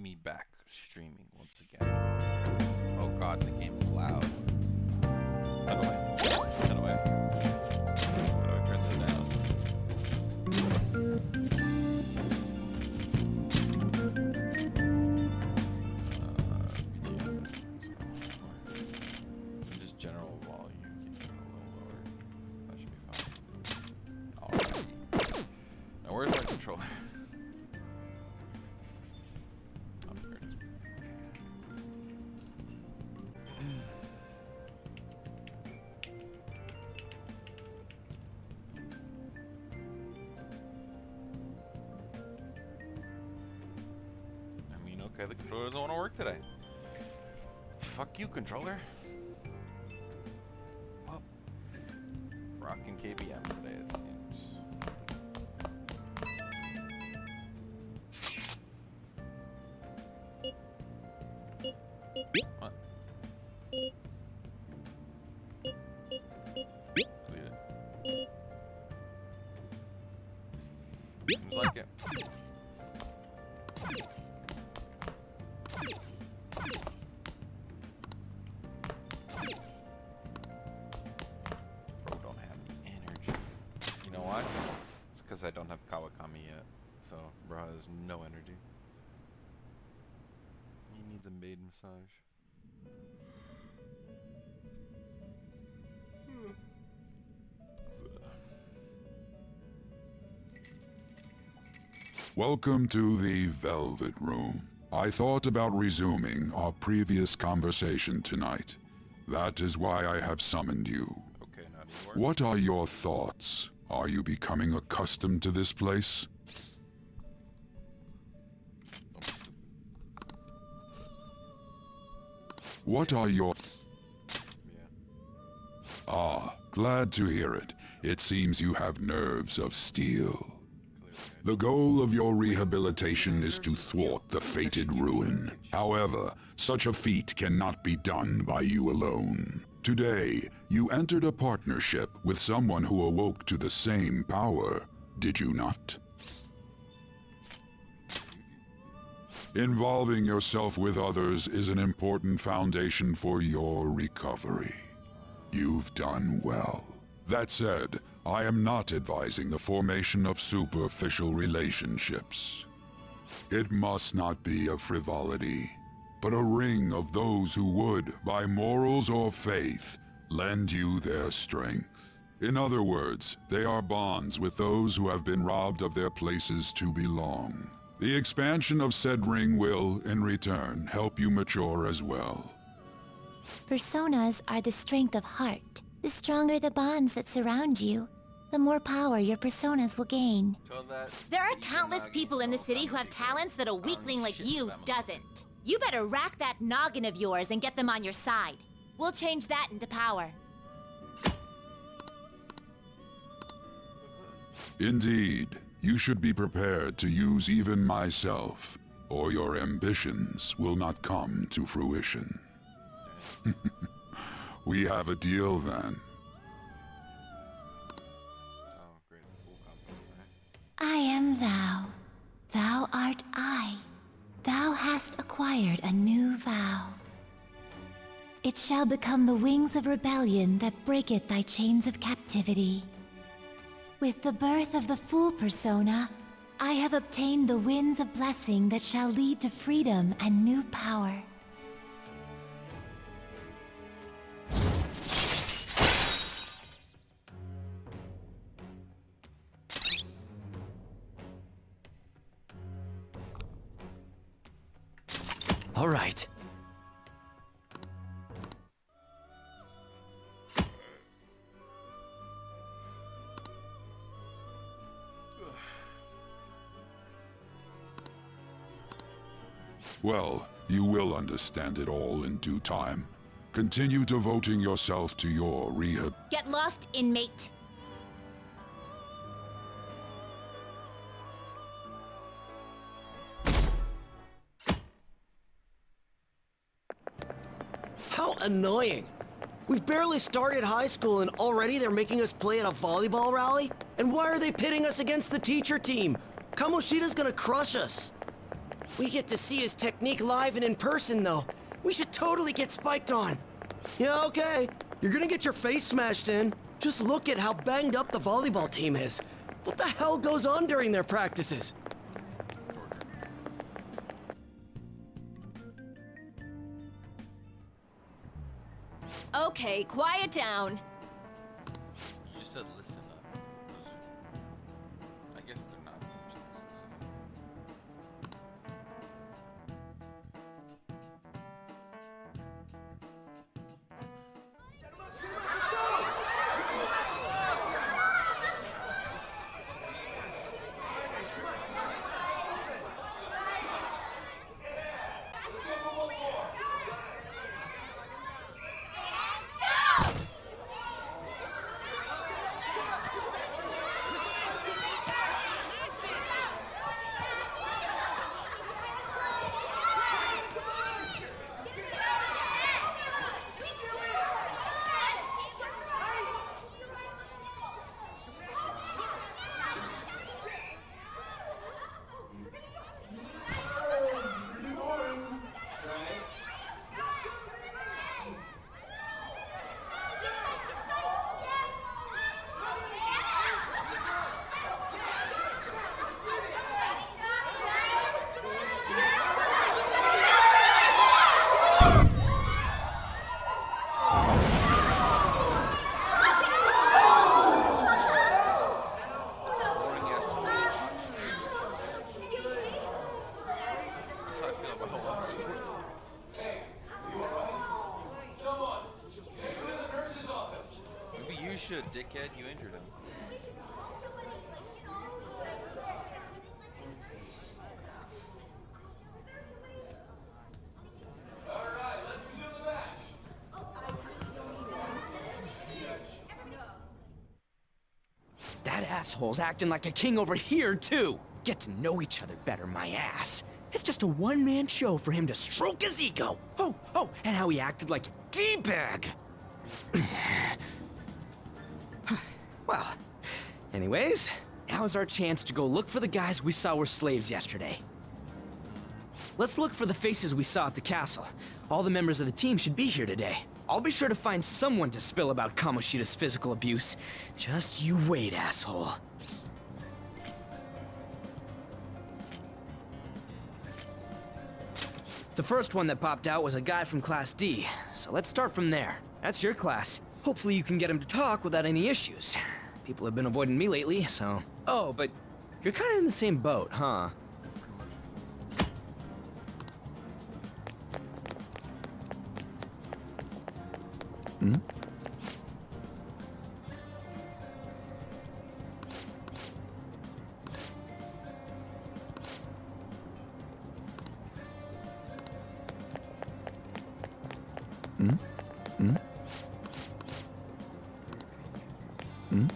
me back streaming once again. Oh god, the game is loud. How do I turn this down? BGM. Just general volume, keep it a little lower. That should be fine. Alrighty. Now where's my controller? Okay, the controller doesn't want to work today. Fuck you, controller. Well, rocking KBM today, it seems. What? Delete it. Seems like it. I don't have Kawakami yet, so bro has no energy. He needs a maid massage. Welcome to the Velvet Room. I thought about resuming our previous conversation tonight. That is why I have summoned you. Okay, not anymore. What are your thoughts? Are you becoming accustomed to this place? What are your... Ah, glad to hear it. It seems you have nerves of steel. The goal of your rehabilitation is to thwart the fated ruin. However, such a feat cannot be done by you alone. Today, you entered a partnership with someone who awoke to the same power, did you not? Involving yourself with others is an important foundation for your recovery. You've done well. That said, I am not advising the formation of superficial relationships. It must not be a frivolity, but a ring of those who would, by morals or faith, lend you their strength. In other words, they are bonds with those who have been robbed of their places to belong. The expansion of said ring will, in return, help you mature as well. Personas are the strength of heart. The stronger the bonds that surround you, the more power your personas will gain. There are countless people in the city who have talents that a weakling like you doesn't. You better rack that noggin of yours and get them on your side. We'll change that into power. Indeed, you should be prepared to use even myself, or your ambitions will not come to fruition. We have a deal then. I am thou. Thou art I. Thou hast acquired a new vow. It shall become the wings of rebellion that breaketh thy chains of captivity. With the birth of the Fool persona, I have obtained the winds of blessing that shall lead to freedom and new power. All right. Well, you will understand it all in due time. Continue devoting yourself to your rehab. Get lost, inmate. How annoying. We've barely started high school and already they're making us play at a volleyball rally? And why are they pitting us against the teacher team? Kamoshida's gonna crush us. We get to see his technique live and in person, though. We should totally get spiked on. Yeah, okay. You're gonna get your face smashed in. Just look at how banged up the volleyball team is. What the hell goes on during their practices? Okay, quiet down. You just said listen up. I guess they're not usually should, dickhead. You injured him. That asshole's acting like a king over here, too. Get to know each other better, my ass. It's just a one-man show for him to stroke his ego. Oh, and how he acted like a D-bag. Well, anyways, now's our chance to go look for the guys we saw were slaves yesterday. Let's look for the faces we saw at the castle. All the members of the team should be here today. I'll be sure to find someone to spill about Kamoshida's physical abuse. Just you wait, asshole. The first one that popped out was a guy from Class D, so let's start from there. That's your class. Hopefully you can get him to talk without any issues. People have been avoiding me lately, so... Oh, but you're kind of in the same boat, huh? Hmm? Hmm? Hmm? Hmm?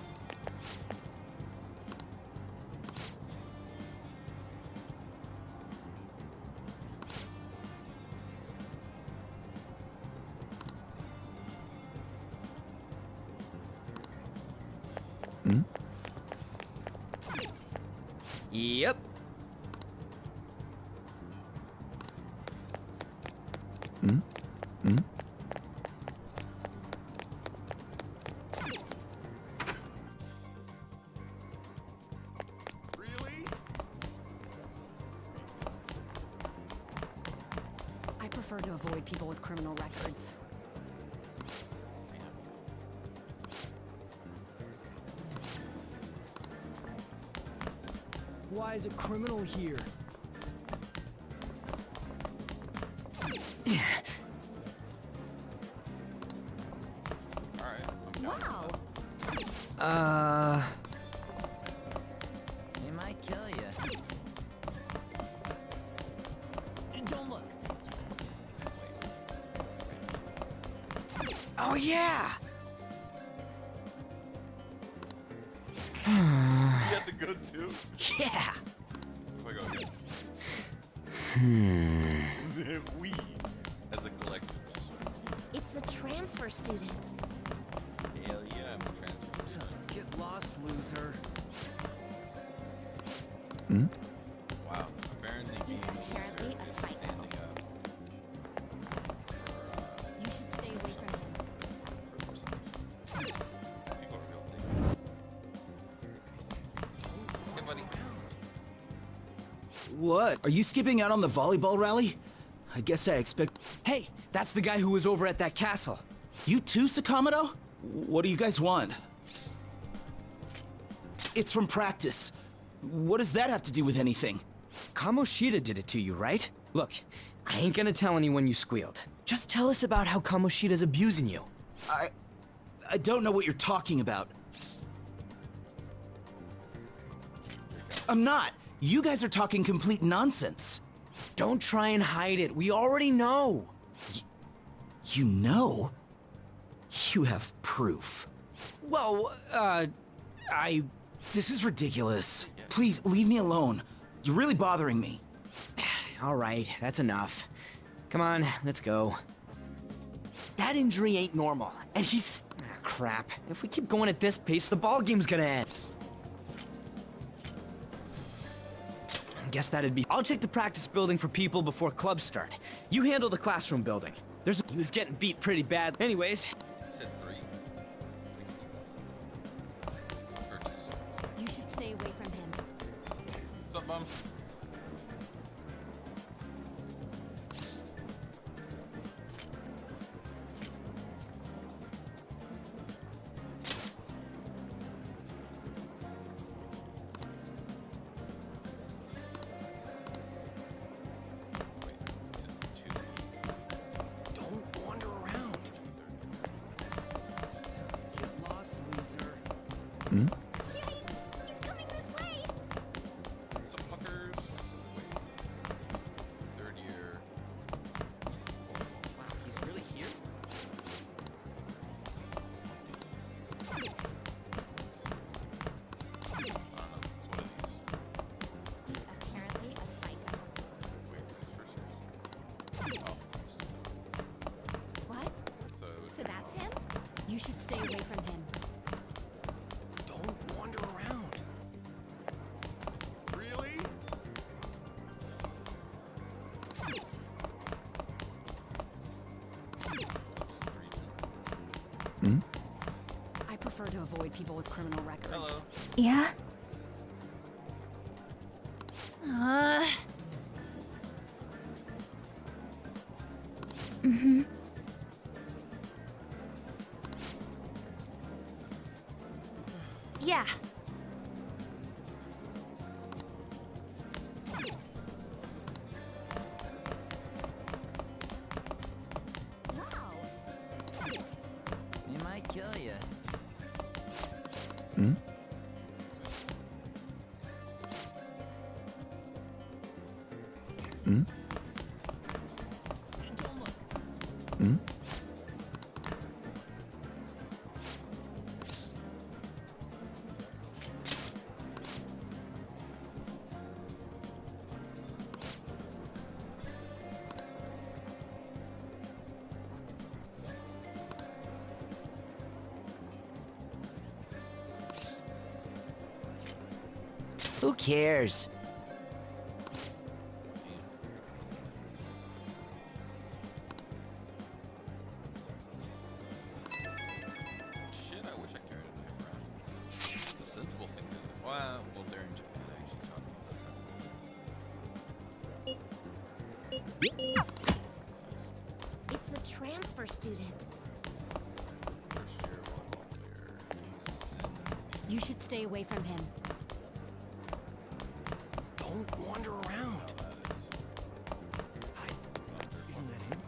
Hmm? Yep. Hmm? Hmm? I prefer to avoid people with criminal records. Why is a criminal here? Alright, I'm down. Wow. He might kill you. Don't look. Oh, yeah! You had to go too? Yeah! If I go here. We, as a collective, just sort of. It's the transfer student. Hell yeah, I'm a transfer. Get lost, loser. Hmm? Wow, apparently He's being apparently What? Are you skipping out on the volleyball rally? I guess I expect... Hey, that's the guy who was over at that castle. You too, Sakamoto? What do you guys want? It's from practice. What does that have to do with anything? Kamoshida did it to you, right? Look, I ain't gonna tell anyone you squealed. Just tell us about how Kamoshida's abusing you. I don't know what you're talking about. I'm not. You guys are talking complete nonsense. Don't try and hide it. We already know. You know? You have proof. Well, This is ridiculous. Please, leave me alone. You're really bothering me. All right, that's enough. Come on, let's go. That injury ain't normal, and he's... crap. If we keep going at this pace, the ball game's gonna end. Guess that'd be... I'll check the practice building for people before clubs start. You handle the classroom building. He was getting beat pretty bad. Anyways... You said 3. Or 2, sorry. You should stay away from him. What's up, Bum? Don't wander around. Get lost, loser. Yikes! He's coming this way! What's up, fuckers? Wait. 3rd year. Wow, he's really here? I don't know. It's one of these. He's apparently a psycho. Wait, this is first year. Oh, I'm stupid. What? So, it would So be that's him? You should stay away from him. Don't wander around. Really? I prefer to avoid people with criminal records. Hello. Yeah? Yeah. Wow. He might kill you. Don't look. Who cares? Shit, I wish I carried a knife around. It's a sensible thing to do. Well, they're in Japan. I actually talking about sensible. It's the transfer student. First year volleyball player. You should stay away from him. Don't wander around. Hi. Isn't that him?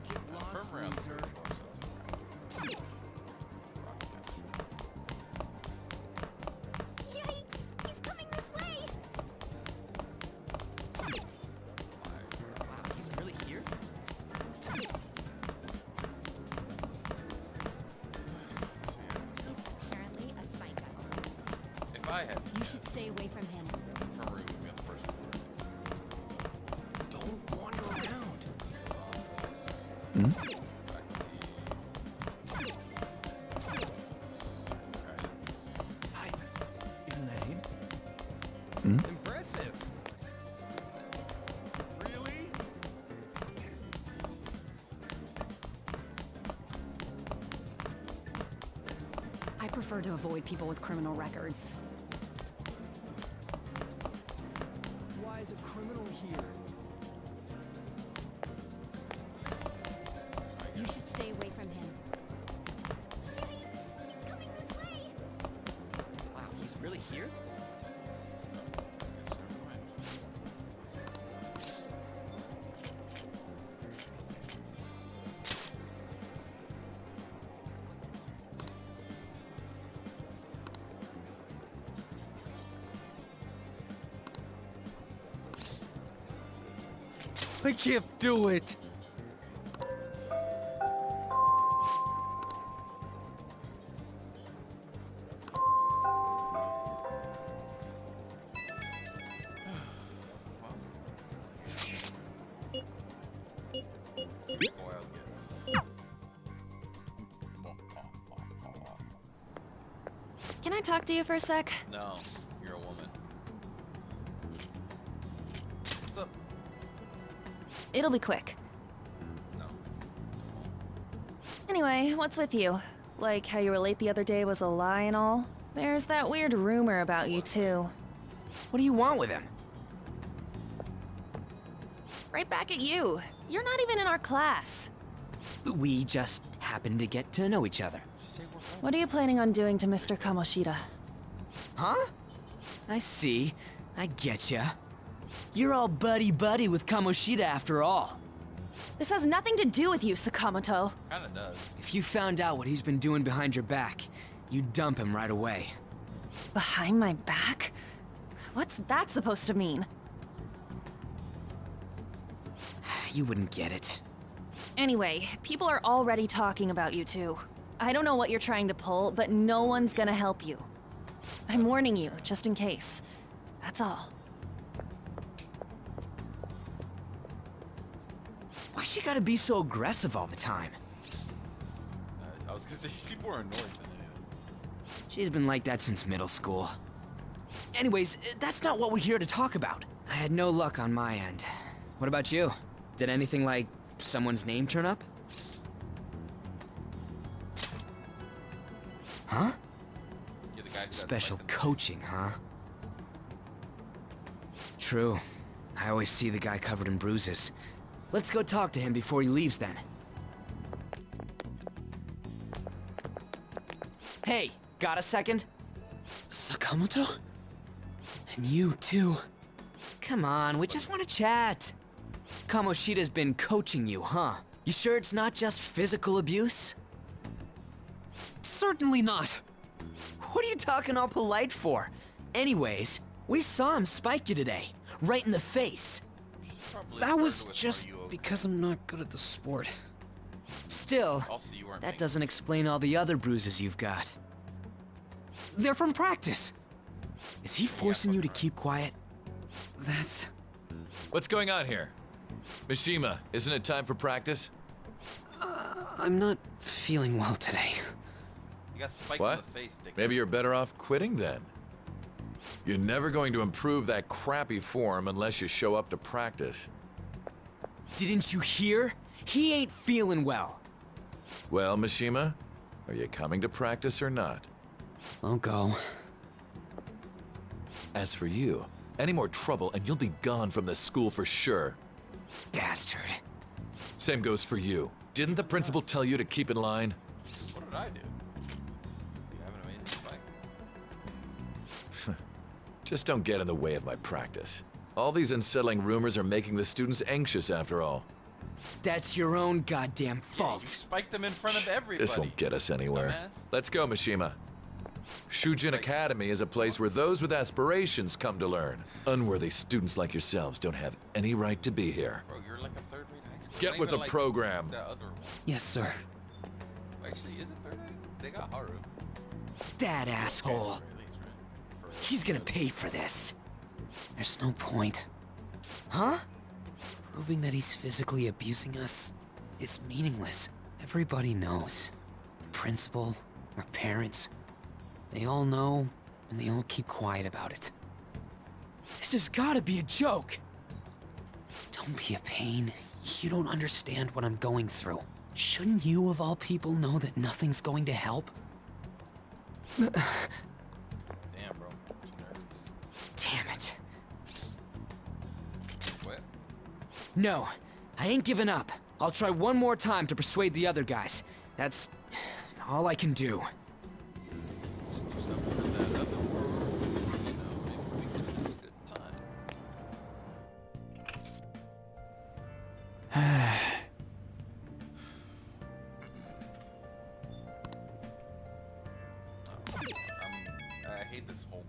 Get lost, Firm round. loser. Yikes! He's coming this way! Wow, he's really here? He's apparently a psycho. If I had You should stay away from him. from room, we'd be on the first floor. Don't wander around. Hi. Isn't that him? Impressive. Really? I prefer to avoid people with criminal records. here. You should stay away from him. He's coming this way! Wow, he's really here? I can't do it. Wild guess. Can I talk to you for a sec? No, you're a woman. What's up? It'll be quick. No. Anyway, what's with you? Like how you were late the other day was a lie and all? There's that weird rumor about you too. What do you want with him? Right back at you. You're not even in our class. We just happened to get to know each other. What are you planning on doing to Mr. Kamoshida? Huh? I see. I getcha. You're all buddy-buddy with Kamoshida after all. This has nothing to do with you, Sakamoto. Kinda does. If you found out what he's been doing behind your back, you'd dump him right away. Behind my back? What's that supposed to mean? You wouldn't get it. Anyway, people are already talking about you two. I don't know what you're trying to pull, but no one's gonna help you. I'm warning you, just in case. That's all. Why she gotta be so aggressive all the time? I was gonna say she's more annoyed than anything. She's been like that since middle school. Anyways, that's not what we're here to talk about. I had no luck on my end. What about you? Did anything like someone's name turn up? Huh? You're the guy who got Special spiked in the coaching, huh? True. I always see the guy covered in bruises. Let's go talk to him before he leaves then. Hey, got a second? Sakamoto? And you too. Come on, we just want to chat. Kamoshida's been coaching you, huh? You sure it's not just physical abuse? Certainly not. What are you talking all polite for? Anyways, we saw him spike you today, right in the face. Probably That was started with, just "Are you okay?" because I'm not good at the sport. Still, Also, you weren't that thinking- doesn't explain all the other bruises you've got. They're from practice. Is he forcing you to keep quiet? That's... What's going on here? Mishima, isn't it time for practice? I'm not feeling well today. You got spiked What? in the face, dick. Maybe you're better off quitting then. You're never going to improve that crappy form unless you show up to practice. Didn't you hear? He ain't feeling well. Well, Mishima, are you coming to practice or not? I'll go. As for you, any more trouble and you'll be gone from this school for sure. Bastard. Same goes for you. Didn't the principal tell you to keep in line? What did I do? You have an amazing spike. Just don't get in the way of my practice. All these unsettling rumors are making the students anxious after all. That's your own goddamn You fault. spiked them in front of everybody. This won't get us anywhere. Dumbass. Let's go, Mishima. Shujin Academy is a place where those with aspirations come to learn. Unworthy students like yourselves don't have any right to be here. Bro, you're like a third-rate high school. Get Not with even the like program. The other one. Yes, sir. Actually, is it third-rate? They got Haru. That asshole. Or at least, right? For- He's gonna pay for this. There's no point. Huh? Proving that he's physically abusing us is meaningless. Everybody knows. The principal, our parents, they all know, and they all keep quiet about it. This has gotta be a joke. Don't be a pain. You don't understand what I'm going through. Shouldn't you, of all people, know that nothing's going to help? Damn, bro. Nerves. Damn it. No, I ain't giving up. I'll try one more time to persuade the other guys. That's all I can do. Just do something in that other world. You know, maybe we can have a good time. I hate this whole.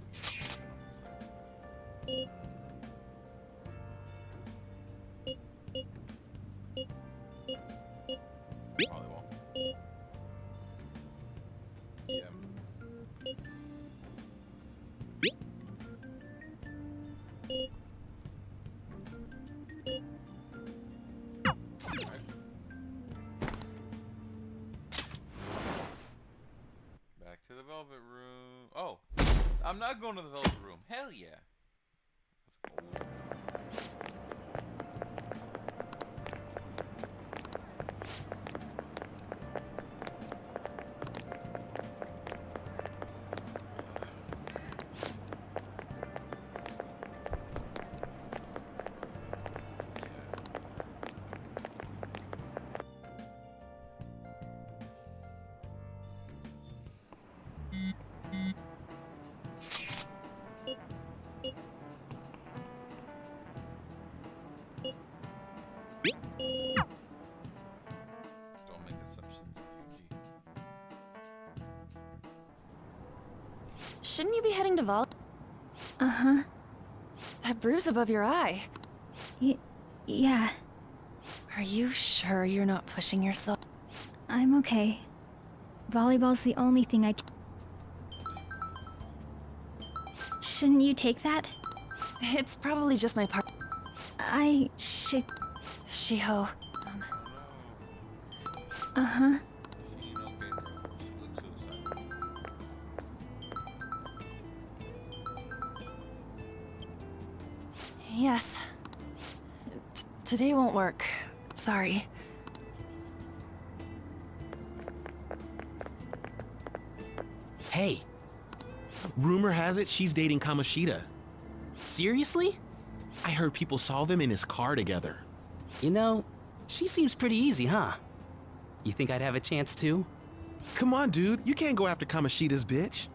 Probably won't. Yeah. Back to the velvet room. Oh, I'm not going to the velvet room. Hell yeah. Let's go. Don't make assumptions, Yuji. Shouldn't you be heading to Vol? Uh-huh. That bruise above your eye. Yeah, Are you sure you're not pushing yourself? I'm okay. Volleyball's the only thing I can... Shouldn't you take that? It's probably just my part. I should... Shiho. Uh-huh. She ain't okay, bro. She looks suicidal. Yes. Today won't work. Sorry. Hey. Rumor has it she's dating Kamoshida. Seriously? I heard people saw them in his car together. You know, she seems pretty easy, huh? You think I'd have a chance too? Come on, dude. You can't go after Kamoshida's bitch.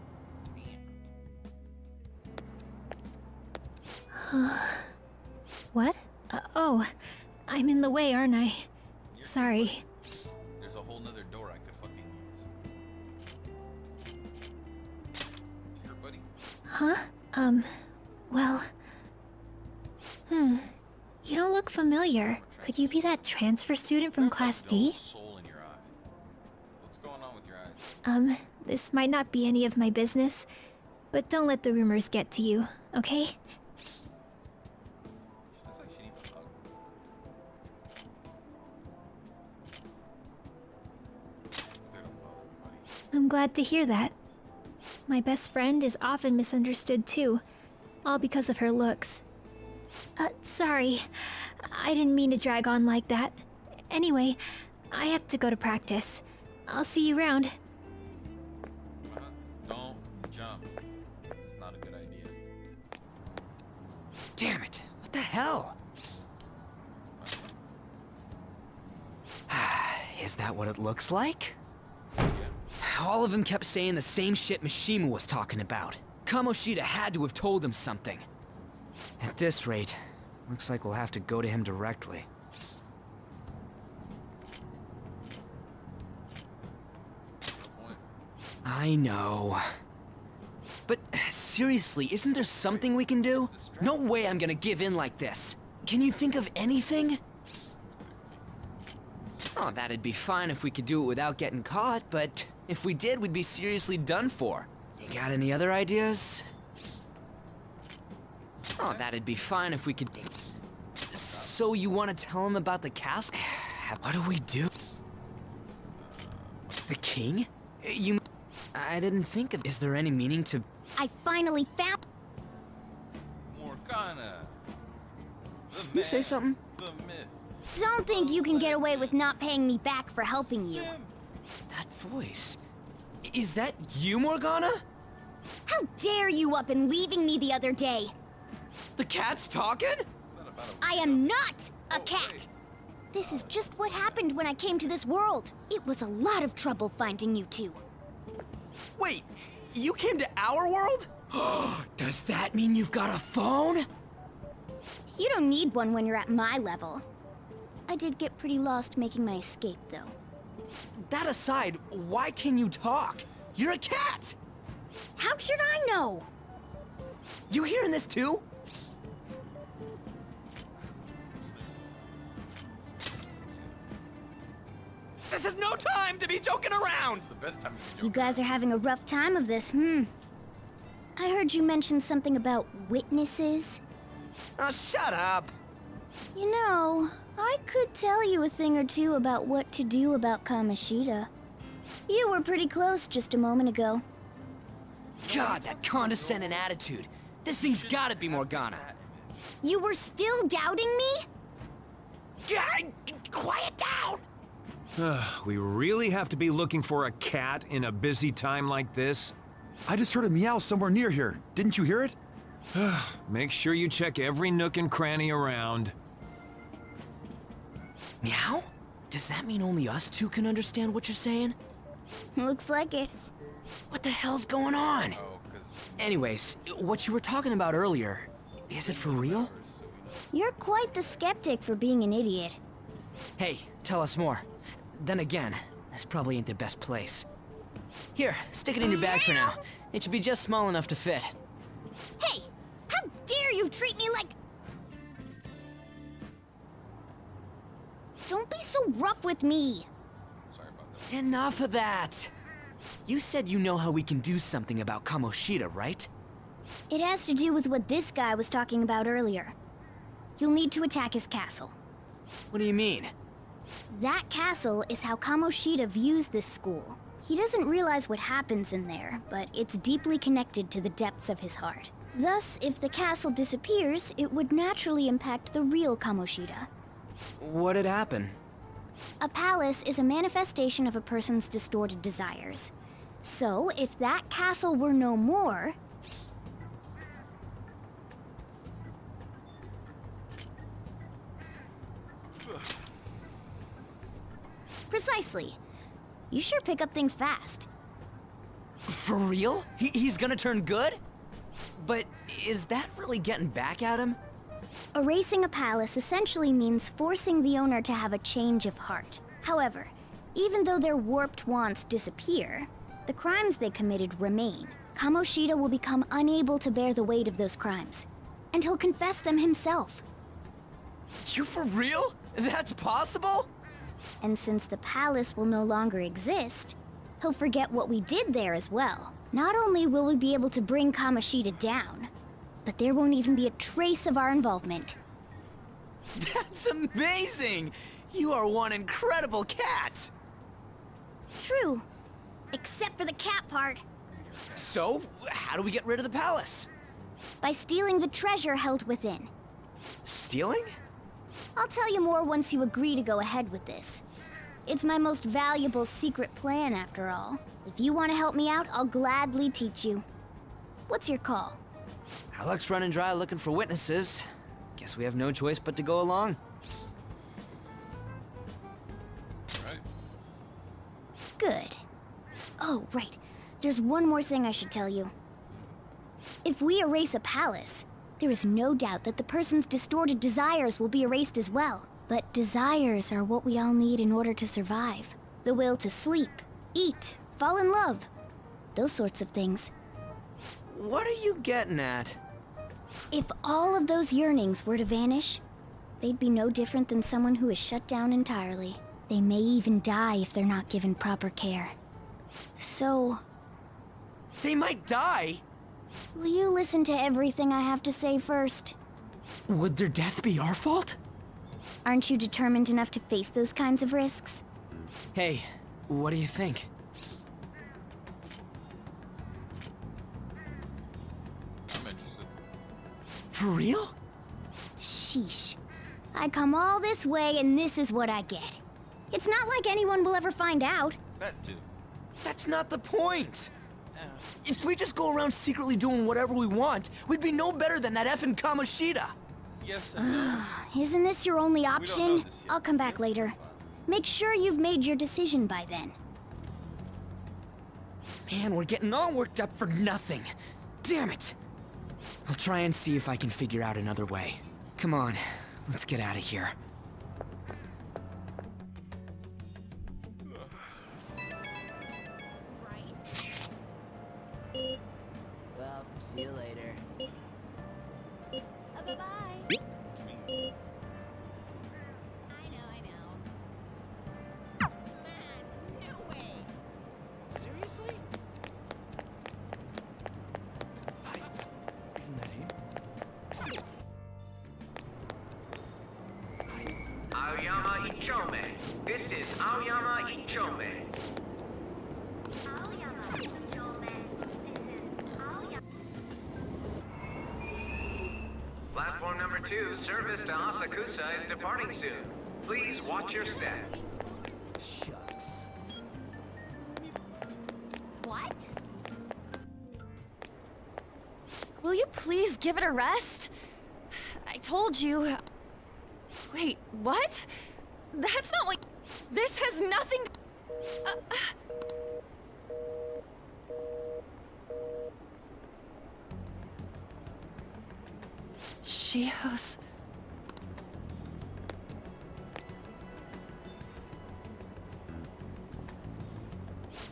What? Oh, I'm in the way, aren't I? You're Sorry. There's a whole nother door I could fucking use. Here, buddy. Huh? Well... You don't look familiar. Could you be that transfer student from Class D? Soul in your eye. What's going on with your eyes? This might not be any of my business, but don't let the rumors get to you, okay? She looks like she needs a hug. They don't bother me, buddy. I'm glad to hear that. My best friend is often misunderstood too, all because of her looks. Sorry. I didn't mean to drag on like that. Anyway, I have to go to practice. I'll see you around. Don't jump. It's not a good idea. Damn it. What the hell? Is that what it looks like? All of them kept saying the same shit Mishima was talking about. Kamoshida had to have told him something. At this rate, looks like we'll have to go to him directly. I know. But seriously, isn't there something we can do? No way I'm gonna give in like this. Can you think of anything? Oh, that'd be fine if we could do it without getting caught, but if we did, we'd be seriously done for. You got any other ideas? Oh, that'd be fine if we could... So you want to tell him about the castle? What do we do? The king? You... I didn't think of... Is there any meaning to... I finally found... Morgana. You say something? The myth. Don't think you can get away with not paying me back for helping you. That voice... Is that you, Morgana? How dare you up and leaving me the other day? The cat's talking? I am not A cat! This is just what happened when I came to this world. It was a lot of trouble finding you two. Wait, you came to our world? Does that mean you've got a phone? You don't need one when you're at my level. I did get pretty lost making my escape, though. That aside, why can you talk? You're a cat! How should I know? You hearing this too? This is no time to be joking around! It's the best time to You guys are having a rough time of this, I heard you mention something about witnesses. Oh, shut up! You know, I could tell you a thing or two about what to do about Kamoshida. You were pretty close just a moment ago. God, that condescending attitude. This thing's gotta be Morgana. You were still doubting me? God, quiet down! We really have to be looking for a cat in a busy time like this? I just heard a meow somewhere near here. Didn't you hear it? Make sure you check every nook and cranny around. Meow? Does that mean only us two can understand what you're saying? Looks like it. What the hell's going on? Oh, 'cause Anyways, what you were talking about earlier, is it for real? You're quite the skeptic for being an idiot. Hey, tell us more. Then again, this probably ain't the best place. Here, stick it in your bag for now. It should be just small enough to fit. Hey! How dare you treat me like... Don't be so rough with me! sorry about that. Enough of that! You said you know how we can do something about Kamoshida, right? It has to do with what this guy was talking about earlier. You'll need to attack his castle. What do you mean? That castle is how Kamoshida views this school. He doesn't realize what happens in there, but it's deeply connected to the depths of his heart. Thus, if the castle disappears, it would naturally impact the real Kamoshida. What'd happen? A palace is a manifestation of a person's distorted desires. So, if that castle were no more... Precisely. You sure pick up things fast. For real? He's gonna turn good? But is that really getting back at him? Erasing a palace essentially means forcing the owner to have a change of heart. However, even though their warped wants disappear, the crimes they committed remain. Kamoshida will become unable to bear the weight of those crimes, and he'll confess them himself. You for real? That's possible? And since the palace will no longer exist, he'll forget what we did there as well. Not only will we be able to bring Kamoshida down, but there won't even be a trace of our involvement. That's amazing! You are one incredible cat! True. Except for the cat part. So, how do we get rid of the palace? By stealing the treasure held within. Stealing? I'll tell you more once you agree to go ahead with this. It's my most valuable secret plan, after all. If you want to help me out, I'll gladly teach you. What's your call? Our luck's running dry looking for witnesses. Guess we have no choice but to go along. Right. Good. Oh, right. There's one more thing I should tell you. If we erase a palace, there is no doubt that the person's distorted desires will be erased as well. But desires are what we all need in order to survive. The will to sleep, eat, fall in love. Those sorts of things. What are you getting at? If all of those yearnings were to vanish, they'd be no different than someone who is shut down entirely. They may even die if they're not given proper care. So... They might die? will you listen to everything I have to say first? Would their death be our fault? Aren't you determined enough to face those kinds of risks? Hey, what do you think? I'm interested. For real? Sheesh. I come all this way and this is what I get. It's not like anyone will ever find out. That too. That's not the point! If we just go around secretly doing whatever we want, we'd be no better than that effing Kamoshida! yes and no. Isn't this your only know option? this yet. I'll come back later. Make sure you've made your decision by then. Man, we're getting all worked up for nothing. Damn it! I'll try and see if I can figure out another way. Come on, let's get out of here. Well, see you later. Bye-bye. I know. Man, no way. Seriously? Hi. Isn't that him? Aoyama Ichome. This is Aoyama Ichome. Platform number 2, service to Asakusa is departing soon. Please watch your step. Shucks. What? Will you please give it a rest? I told you. Wait, what? That's not what. This has nothing. Shios.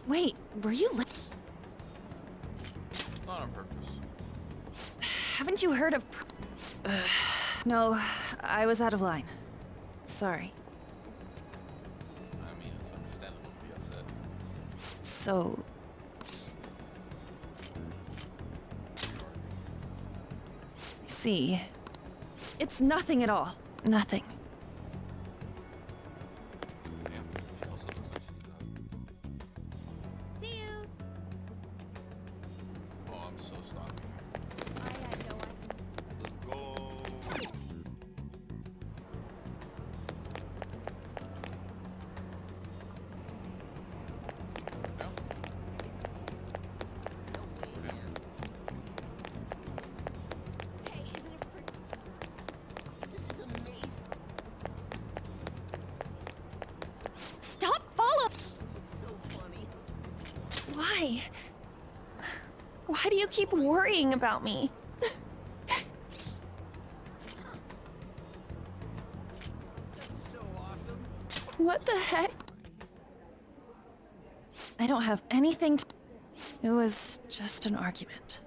Wait, were you Not on purpose. Haven't you heard of... No, I was out of line. Sorry. I mean, it's understandable to be upset. So... See... It's nothing at all. Nothing. Damn, she also looks like she's See you. Oh, I'm so stopping. I had no idea. Let's go. No? Hey, isn't it pretty? This is amazing. Stop following! It's so funny. Why? Why do you keep worrying about me? That's so awesome. What the heck? I don't have anything to... It was just an argument.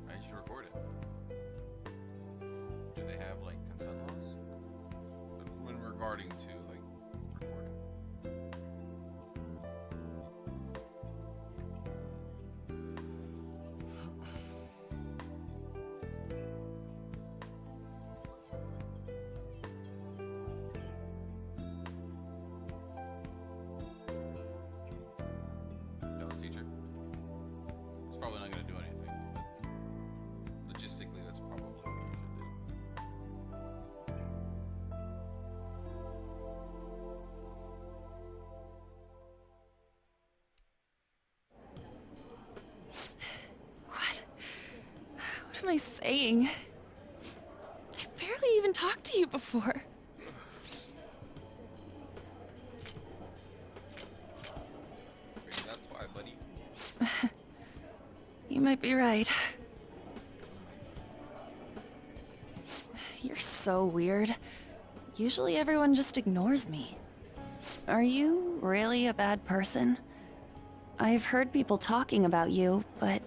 I should record it. Do they have like consent laws? When regarding to like recording. No, teacher. It's probably not going to do anything, but logistically, that's probably what you should do. What? What am I saying? I've barely even talked to you before. Maybe that's why, buddy. You might be right. You're so weird. Usually everyone just ignores me. Are you really a bad person? I've heard people talking about you, but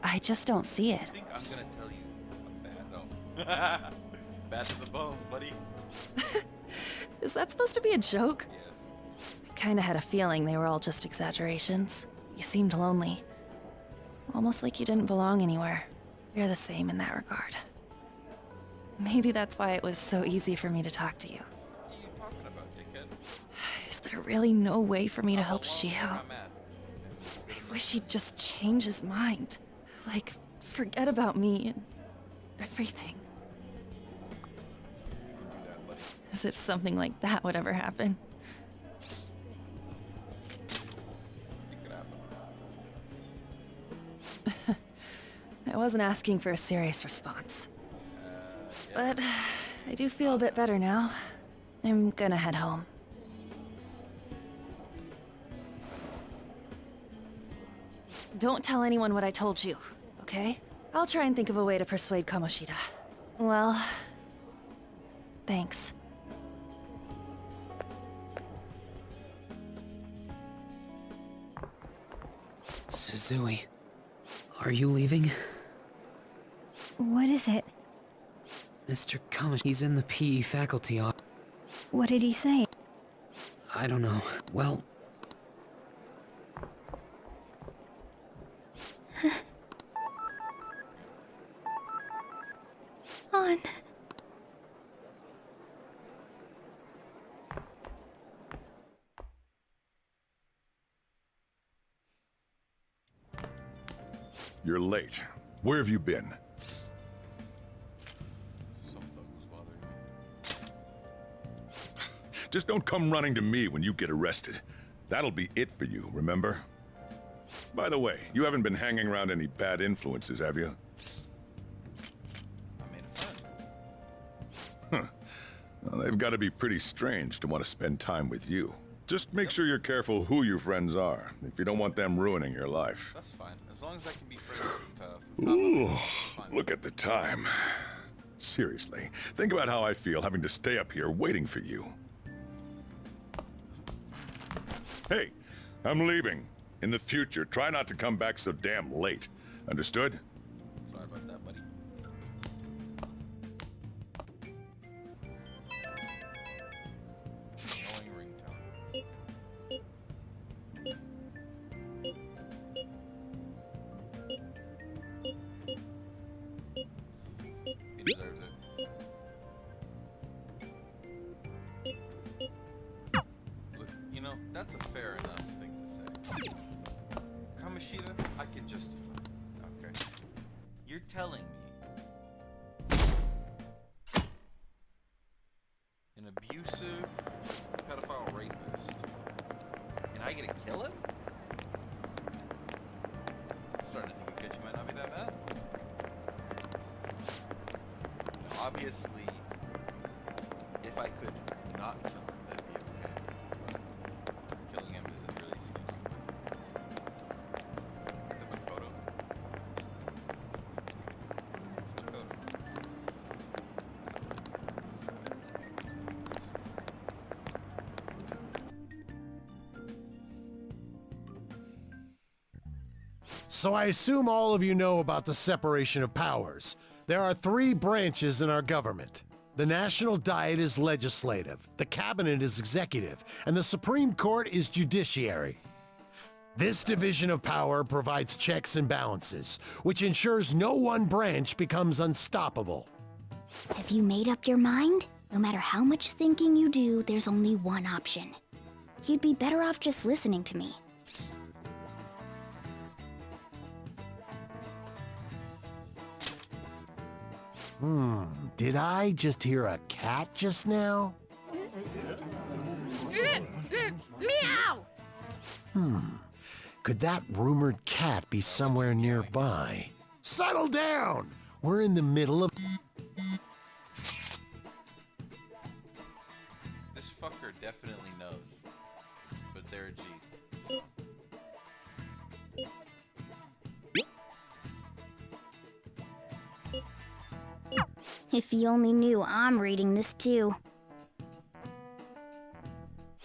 I just don't see it. I think I'm gonna tell you I'm bad though. Bad to the bone, buddy. Is that supposed to be a joke? I kinda had a feeling they were all just exaggerations. You seemed lonely. Almost like you didn't belong anywhere. You're the same in that regard. Maybe that's why it was so easy for me to talk to you. What are you talking about, dickhead? Is there really no way for me to help Shio? Shio? I wish he'd just change his mind. Like, forget about me and everything. As if something like that would ever happen. I wasn't asking for a serious response. But I do feel a bit better now. I'm gonna head home. Don't tell anyone what I told you, okay? I'll try and think of a way to persuade Kamoshida. Well, thanks. Suzui, are you leaving? What is it? Mr. Kamoshida, he's in the PE faculty office. What did he say? I don't know. Well... On. You're late. Where have you been? Just don't come running to me when you get arrested. That'll be it for you, remember? By the way, you haven't been hanging around any bad influences, have you? I made a friend. Huh. Well, they've got to be pretty strange to want to spend time with you. Just make sure you're careful who your friends are, if you don't want them ruining your life. That's fine. As long as I can be friends with Ooh, look at the time. Seriously, think about how I feel having to stay up here waiting for you. Hey, I'm leaving. In the future, try not to come back so damn late. Understood? Sorry about that, buddy. Annoying ringtone. He deserves it. Look, you know, that's a fair enough thing to say. Kamoshida, I can justify. Okay. You're telling me an abusive pedophile rapist and I get to kill him? I'm starting to think Akechi might not be that bad. Now, obviously, if I could not kill him, that'd be okay. But killing him isn't really skin off. Is it Makoto? It's Makoto. So I assume all of you know about the separation of powers. There are 3 branches in our government. The National Diet is legislative, the Cabinet is executive, and the Supreme Court is judiciary. This division of power provides checks and balances, which ensures no one branch becomes unstoppable. Have you made up your mind? No matter how much thinking you do, there's only one option. You'd be better off just listening to me. Did I just hear a cat just now? Meow! Could that rumored cat be somewhere nearby? Settle down! We're in the middle of... This fucker definitely knows. But they're a G. If you only knew I'm reading this too.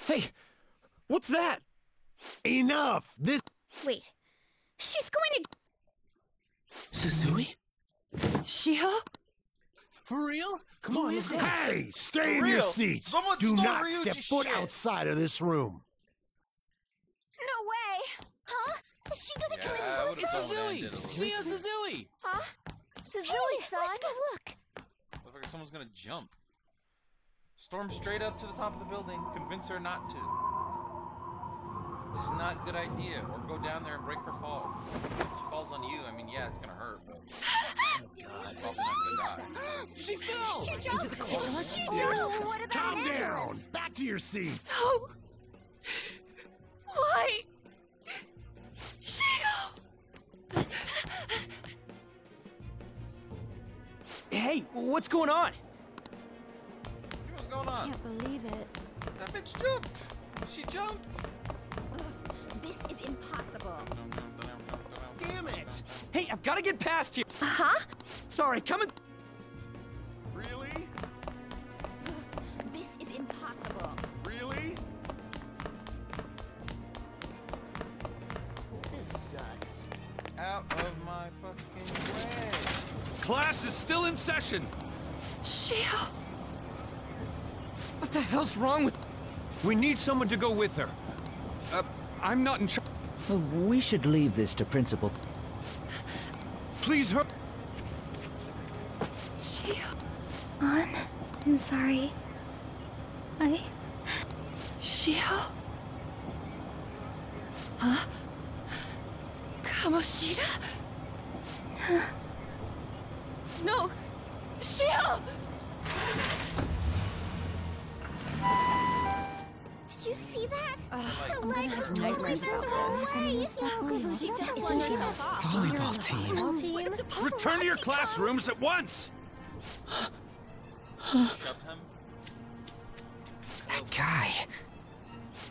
Hey, what's that? Enough! This... Wait, she's going to... Suzui? Shio? For real? Come Who on, is let's go. it? Hey, stay For in your real? seats. Someone Do stole not Ryuji's step foot shit. outside of this room. No way! Huh? Is she gonna Yeah, come I in would've so gone fast? and did a little Shia Suzui! Huh? Suzui-san? Let's go look. Looks like someone's gonna jump. Storm straight up to the top of the building. Convince her not to. This is not a good idea. Or go down there and break her fall. If she falls on you, I mean, yeah, it's gonna hurt, but she's probably not gonna die. She fell! She jumped! Into the cold. She jumped! What about Calm down. ambulance? Back to your seats. No! Why? Shio! Hey, what's going on? What's going on? Can't believe it. That bitch jumped! She jumped! This is impossible. Damn it! Hey, I've got to get past here. Huh? Sorry, coming. Really? This is impossible. Really? This sucks. Out of my fucking way! Class is still in session. Shio! What the hell's wrong with... We need someone to go with her. I'm not in charge. We should leave this to Principal. Please hurry. Shio. On. I'm sorry. Shio? Huh? Kamoshida? No! Shio! Did you see that? Her I'm leg gonna was have totally nightmares pulled about her this. away. No, She just isn't flung she herself off. Volleyball team. Volleyball team? Return to your classrooms at once. Shoved him? That guy.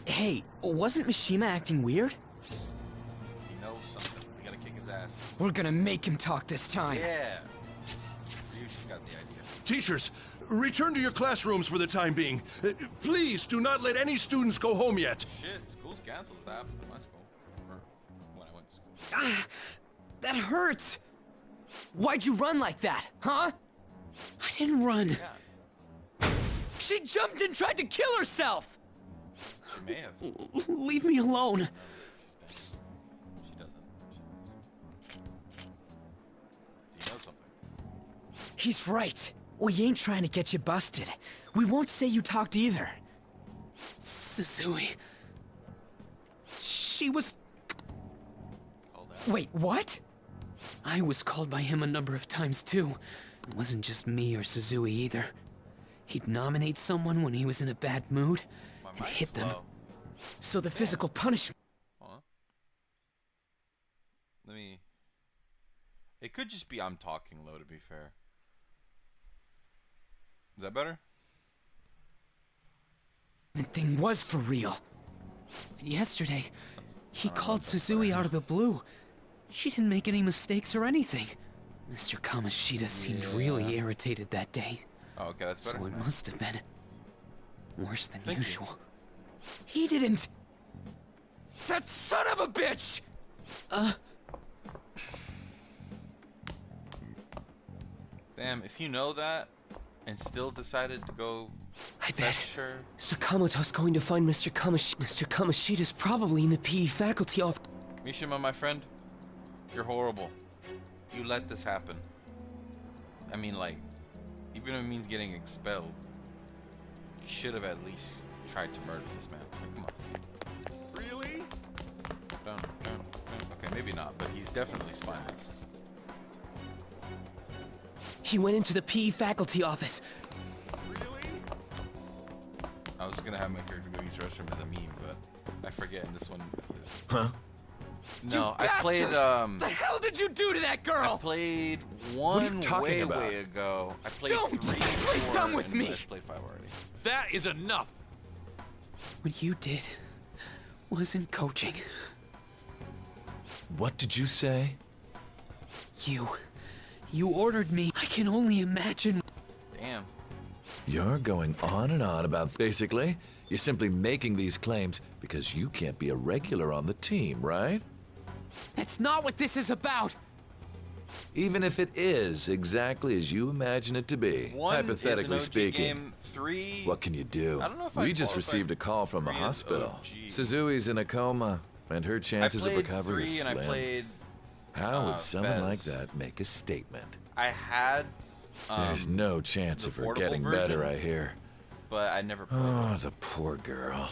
Hey, wasn't Mishima acting weird? He knows something. We gotta kick his ass. We're gonna make him talk this time. Yeah! You just got the idea. Teachers, return to your classrooms for the time being. Please do not let any students go home yet. Shit, school's canceled. That happens at my school. Or when I went to school. Ah, that hurts. Why'd you run like that, huh? I didn't run. Yeah, She jumped and tried to kill herself. she may have. Leave me alone. She doesn't. She knows. Do you know something? He's right. We ain't trying to get you busted. We won't say you talked either. Suzui. She was... Called out. Wait, what? I was called by him a number of times too. It wasn't just me or Suzui either. He'd nominate someone when he was in a bad mood My and mic's hit them. low. So the physical punishment... Hold on. Let me... It could just be I'm talking low, to be fair. Is that better? thing was for real. Yesterday, he called Suzui out of the blue. She didn't make any mistakes or anything. Mr. Kamoshida seemed really irritated that day. Oh, okay, that's better. So it must have been worse than Thank you. usual. He didn't... That son of a bitch! Damn, if you know that and still decided to go I bet fetch her, Sakamoto's going to find Mr. Kamoshida. Mr. Kamoshida's probably in the PE faculty office. Mishima, my friend, you're horrible. You let this happen. I mean, like, even if it means getting expelled, you should have at least tried to murder this man. Like, come on. Really? Don't. Okay, maybe not, but he's definitely spineless. He went into the PE faculty office. I was gonna have my character go use the restroom as a meme, but I forget, and this one is... Huh? No, You I played, bastard! The hell did you do to that girl? I played What are you one talking about? way ago. I played Don't 3, play 4, dumb with and me! I played 5 already. That is enough. What you did wasn't coaching. What did you say? You ordered me. I can only imagine. Damn. You're going on and on about basically, you're simply making these claims because you can't be a regular on the team, right? That's not what this is about! Even if it is exactly as you imagine it to be, One is hypothetically an OG speaking. Game. 3. What can you do? I don't know if We I just qualify received a call from the 3 is hospital. OG. Suzui's in a coma, and her chances I of played recovery are 3 and I slim. played. How would someone Fez. like that make a statement? I had. There's no chance the of her portable getting better, version, I hear. But I never played Oh, it. the poor girl.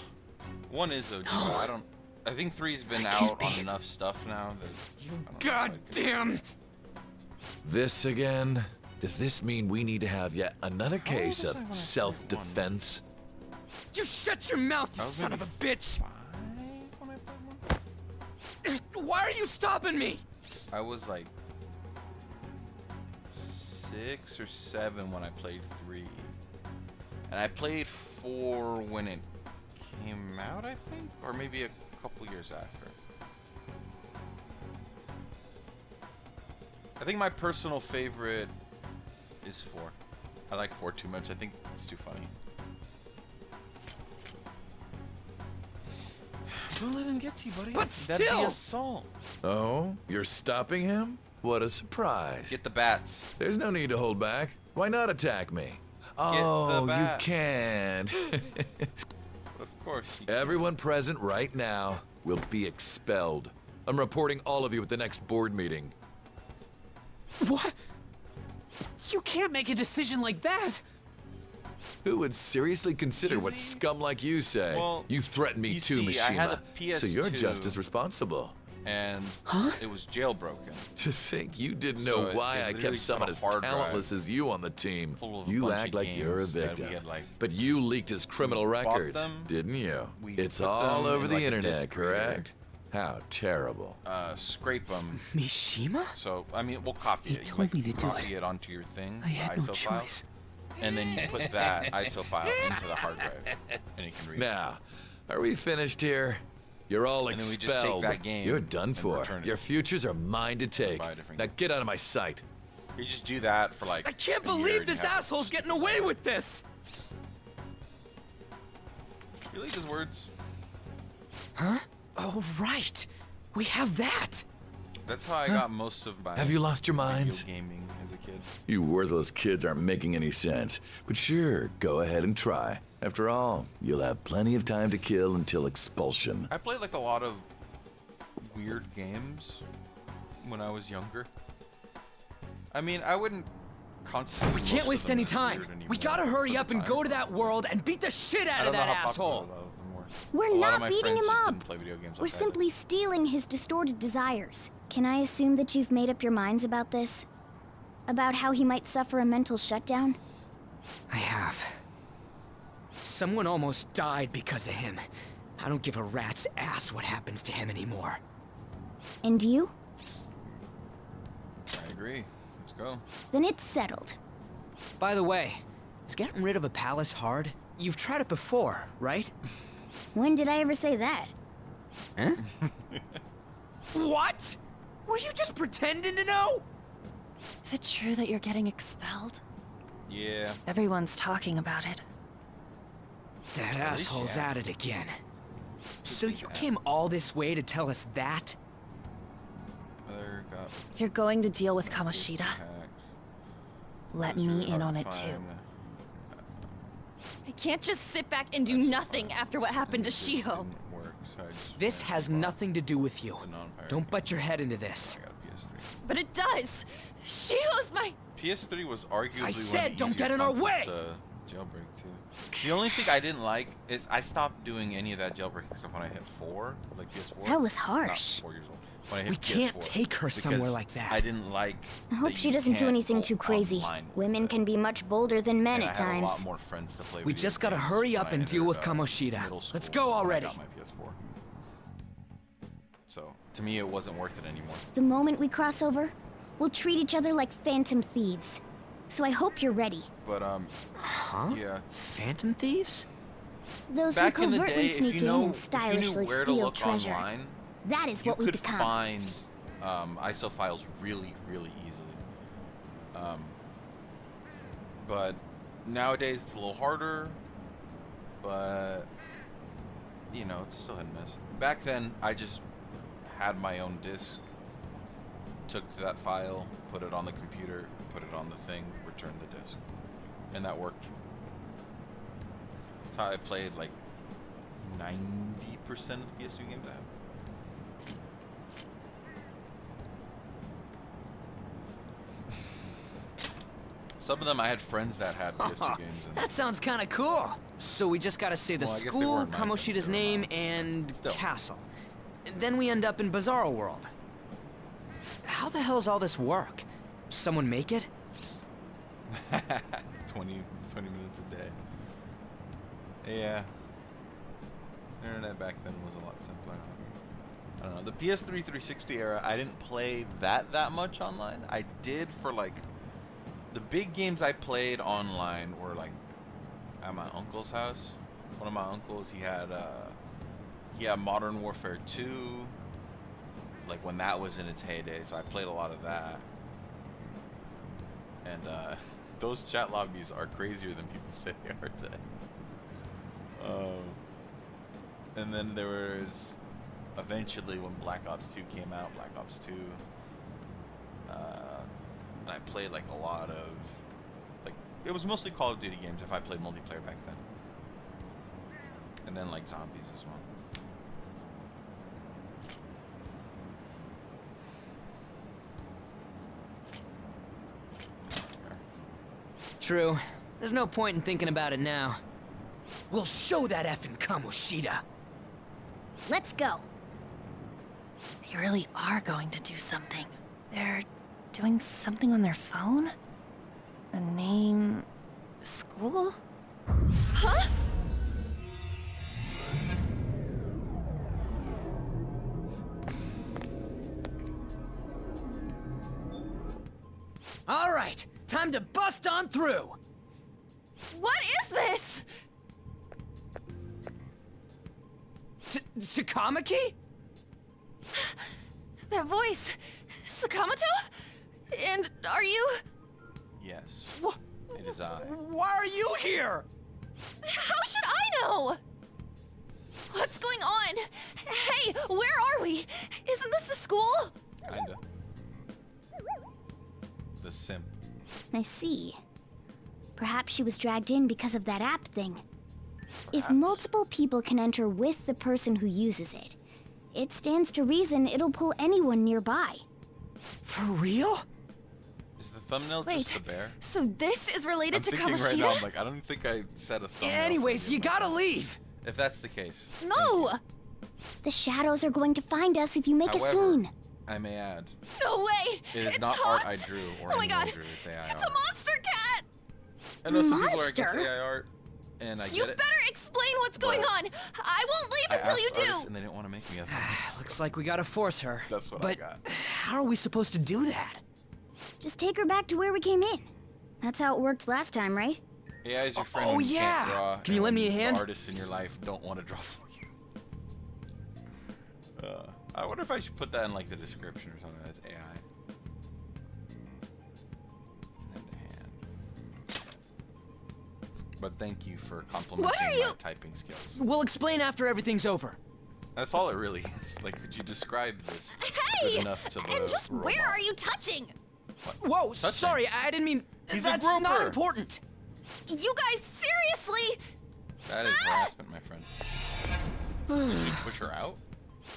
1 is OG. I don't. I think 3's been out on enough stuff now that. Goddamn! This again? Does this mean we need to have yet another case of self-defense? You shut your mouth, you son of a bitch! Why are you stopping me? I was like 6 or 7 when I played 3, and I played 4 when it came out, I think, or maybe a couple years after. I think my personal favorite is 4. I like 4 too much. I think it's too funny. Don't let him get to you, buddy. But That'd still! be assault. Oh, you're stopping him? What a surprise. Get the bats. There's no need to hold back. Why not attack me? the Oh, you bat. can. Of course. Everyone present right now will be expelled. I'm reporting all of you at the next board meeting. What? You can't make a decision like that! Who would seriously consider what scum like you say? Well, you threatened me you too, see, I had Mishima. a PS2. So you're just as responsible. And it was jailbroken. To think you didn't So know it- why it I literally kept just someone had a as hard drive talentless as you on the team. full of a You bunch act of like you're a games that we victim. had, like, But you leaked his criminal bought records, them, didn't you? we It's put all them over in, the like, a internet, disc reader. correct? How terrible. Scrape them. Mishima? So, I mean, we'll copy it. told me to do copy it onto your thing, I had the no ISO file, choice. and then you put that ISO file into the hard drive, and you can read it. Now, are we finished here? You're all And then we expelled. just take that game You're done and for. return it. Your futures are mine to take. buy a different Now get out of my sight. You just do that for like. I can't a year believe and you this have- asshole's getting away with this! You like his words? Huh? Oh, right. We have that. That's how I got most of my. Have you lost your video minds? Gaming as a kid. You worthless kids aren't making any sense. But sure, go ahead and try. After all, you'll have plenty of time to kill until expulsion. I played like a lot of weird games when I was younger. I mean, I wouldn't constantly. We can't waste any time. We gotta hurry up and go to that world and beat the shit out of that asshole. We're A lot of not my beating friends him just up. didn't play video games We're like I did. simply stealing his distorted desires. Can I assume that you've made up your minds about this? About how he might suffer a mental shutdown? I have. Someone almost died because of him. I don't give a rat's ass what happens to him anymore. And you? I agree. Let's go. Then it's settled. By the way, is getting rid of a palace hard? You've tried it before, right? When did I ever say that? Huh? What? Were you just pretending to know? Is it true that you're getting expelled? Yeah. Everyone's talking about it. That asshole's at it again. So you came all this way to tell us that? You're going to deal with Kamoshida. Let me in on it too. I can't just sit back and do nothing after what happened to Shiho. This has nothing to do with you. Don't butt your head into this. But it does. Shiho's my... PS3 was arguably I one said of the don't easier get in our consoles way! to jailbreak too. The only thing I didn't like is I stopped doing any of that jailbreaking stuff when I hit 4, like PS4. That was harsh. Not 4 years old. When I hit We can't PS4, take her somewhere because like that. I didn't like. I hope that she you doesn't do can't anything go too crazy. online with Women can be much bolder than men and at I had a lot times. more friends to play We video just gotta games hurry when up I and deal entered, with middle Kamoshida. school Let's go when I already. got my PS4. So to me, it wasn't worth it anymore. The moment we cross over, we'll treat each other like phantom thieves. So I hope you're ready. But Huh? yeah. Phantom thieves? Those Back who in the covertly day, sneak if you know, in and if you stylishly knew where to steal look treasure. online, That is you what we could become. find ISO files really, really easily. But nowadays it's a little harder. But you know, it's still hit and miss. Back then, I just had my own disc, took that file, put it on the computer, put it on the thing, returned the disc. And that worked. That's how I played like 90% of the PS2 games I have. Some of them I had friends that had PS2 games. And That sounds kind of cool. So we just gotta say the Well, I guess they school, weren't mine, but Kamoshida's they were name, mine. and Still. castle. Then we end up in Bizarro World. How the hell's all this work? Someone make it? 20 minutes a day. Yeah. Internet back then was a lot simpler. I don't know. The PS3 360 era, I didn't play that much online. I did for like the big games I played online were like at my uncle's house. One of my uncles, he had Modern Warfare 2, like when that was in its heyday, so I played a lot of that. And those chat lobbies are crazier than people say they are today. And then there was eventually when Black Ops 2 came out, Black Ops 2. And I played like a lot of, like, it was mostly Call of Duty games if I played multiplayer back then. And then like zombies as well. True. There's no point in thinking about it now. We'll show that effing Kamoshida. Let's go. They really are going to do something. They're doing something on their phone? A name... school? Huh? All right, time to bust on through. What is this? Takamaki? That voice... Sakamoto? And are you... Yes. It is I. Why are you here? How should I know? What's going on? Hey, where are we? Isn't this the school? Kinda. The simp. I see. Perhaps she was dragged in because of that app thing. If multiple people can enter with the person who uses it, it stands to reason it'll pull anyone nearby. For real? Is the thumbnail Wait, just the bear? so this is related I'm to thinking Kamoshida? right now, I'm like, I don't think I set a thumbnail. Anyways, you gotta leave. If that's the case. No! The shadows are going to find us if you make However, a scene. I may add, No way! it is It's not hot! art I drew or Oh my anyone god! drew. It's AI It's art. a monster cat! I know some people are against monster? AI art, and I You get it. better explain what's going But on! I won't leave I until asked you artists do! and they didn't want to make me a Looks like we gotta force her. That's what but I got. How are we supposed to do that? Just take her back to where we came in. That's how it worked last time, right? AI is your friend Oh, when you yeah. can't draw. Can you and lend when me a hand? The artists in your life don't want to draw for you. I wonder if I should put that in like the description or something. That's AI. Lend a hand. But thank you for complimenting my typing skills. We'll explain after everything's over. That's all it really is. Like, could you describe this Hey! good enough to the And just robot? where are you touching? Whoa, Touching. sorry, I didn't mean... He's a That's not groper. important. You guys, seriously? That is harassment, my friend. Did you push her out?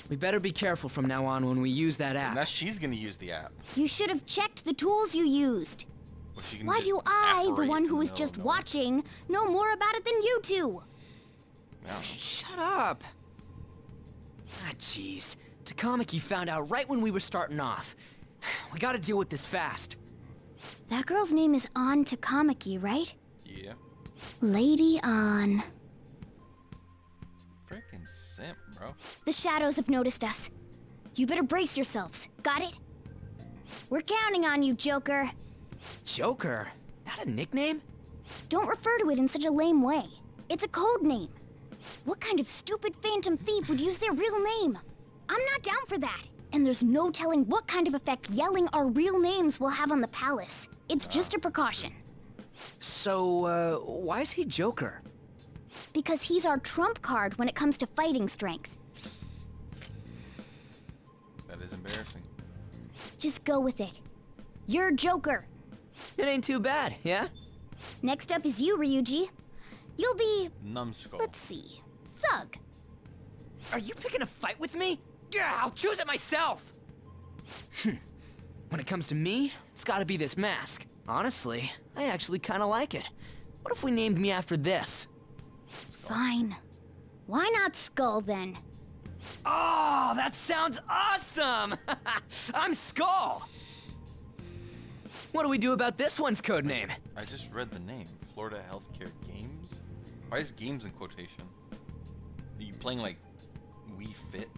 We better be careful from now on when we use that app. Now she's gonna use the app. You should have checked the tools you used. Well, she can Why just do I, the apparate one in who was middle of just nowhere. watching, know more about it than you two? I don't know. Shut up. Ah, jeez. Takamaki found out right when we were starting off. We gotta deal with this fast. That girl's name is An Takamaki, right? Yeah. Lady An. Freaking simp, bro. The shadows have noticed us. You better brace yourselves. Got it? We're counting on you, Joker. Joker? That a nickname? Don't refer to it in such a lame way. It's a code name. What kind of stupid phantom thief would use their real name? I'm not down for that. And there's no telling what kind of effect yelling our real names will have on the palace. It's just a precaution. So, why is he Joker? Because he's our trump card when it comes to fighting strength. That is embarrassing. Just go with it. You're Joker. It ain't too bad, yeah? Next up is you, Ryuji. You'll be, Numbskull. let's see, Thug. Are you picking a fight with me? Yeah, I'll choose it myself! When it comes to me, it's gotta be this mask. Honestly, I actually kinda like it. What if we named me after this? Fine. Why not Skull, then? Oh, that sounds awesome! I'm Skull! What do we do about this one's code name? I just read the name. Florida Healthcare Games? Why is games in quotation? Are you playing like Wii Fit?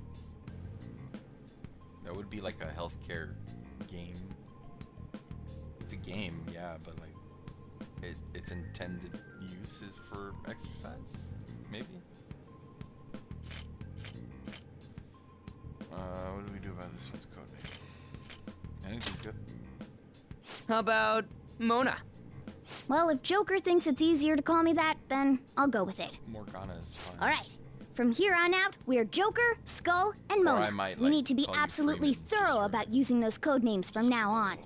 That would be like a healthcare game. It's a game, yeah, but like its intended use is for exercise? Maybe? What do we do about this one's code name? Anything's good. How about Mona? Well, if Joker thinks it's easier to call me that, then I'll go with it. Morgana is fine. All right. From here on out, we're Joker, Skull, and Mona. I might, we like, need to be call you absolutely Freeman. thorough about using those code names from now on.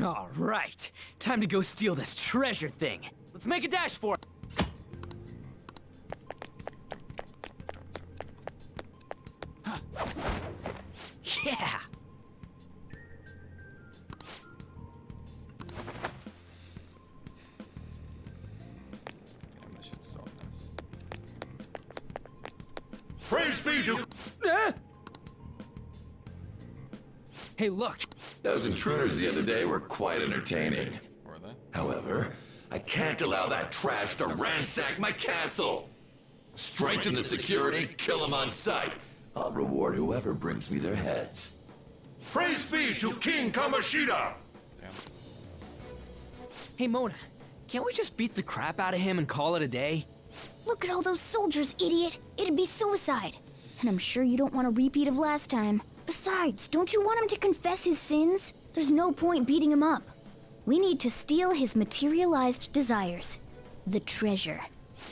All right, time to go steal this treasure thing. Let's make a dash for it. Yeah. Damn, that shit's so nice. Praise be to... Hey, look. Those intruders the other day were quite entertaining. Were they? However, I can't allow that trash to ransack my castle. Strengthen the security, kill them on sight. I'll reward whoever brings me their heads. Praise be to King Kamoshida! Damn. Hey, Mona, can't we just beat the crap out of him and call it a day? Look at all those soldiers, idiot. It'd be suicide. And I'm sure you don't want a repeat of last time. Besides, don't you want him to confess his sins? There's no point beating him up. We need to steal his materialized desires. The treasure.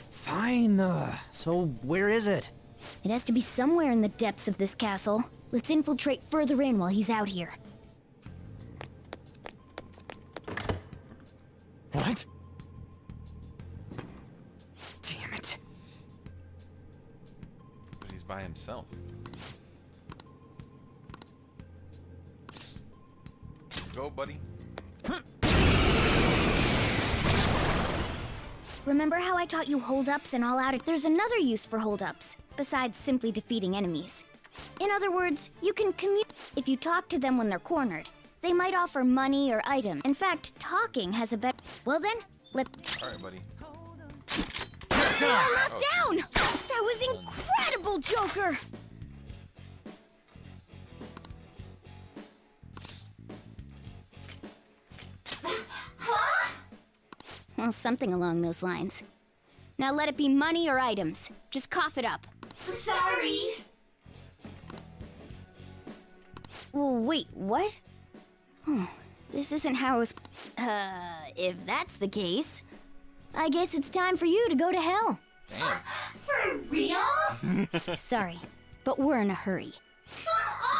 Fine, so where is it? It has to be somewhere in the depths of this castle. Let's infiltrate further in while he's out here. What? Damn it. But he's by himself. Go, buddy. Remember how I taught you hold-ups and all out? There's another use for hold-ups, besides simply defeating enemies. In other words, you can commute if you talk to them when they're cornered. They might offer money or items. In fact, talking has a better... Well then, let's... Alright, buddy. I'm not down! That was incredible, Joker! Well, something along those lines. Now let it be money or items. Just cough it up. Sorry. Wait, what? This isn't how it was... if that's the case, I guess it's time for you to go to hell. Damn. For real? Sorry, but we're in a hurry. Come on!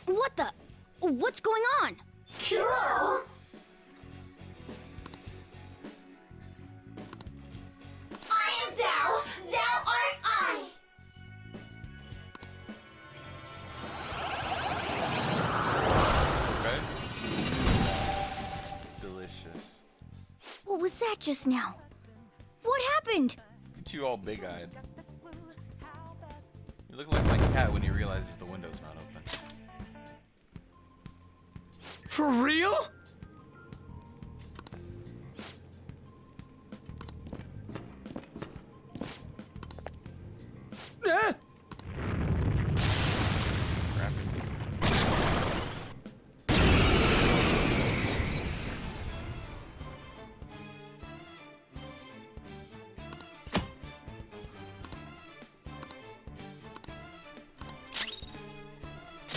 What the? What's going on? Cool! I am thou, thou art I! Okay. Delicious. What was that just now? What happened? Look at you all big-eyed. You look like my cat when he realizes the window's not open. For real?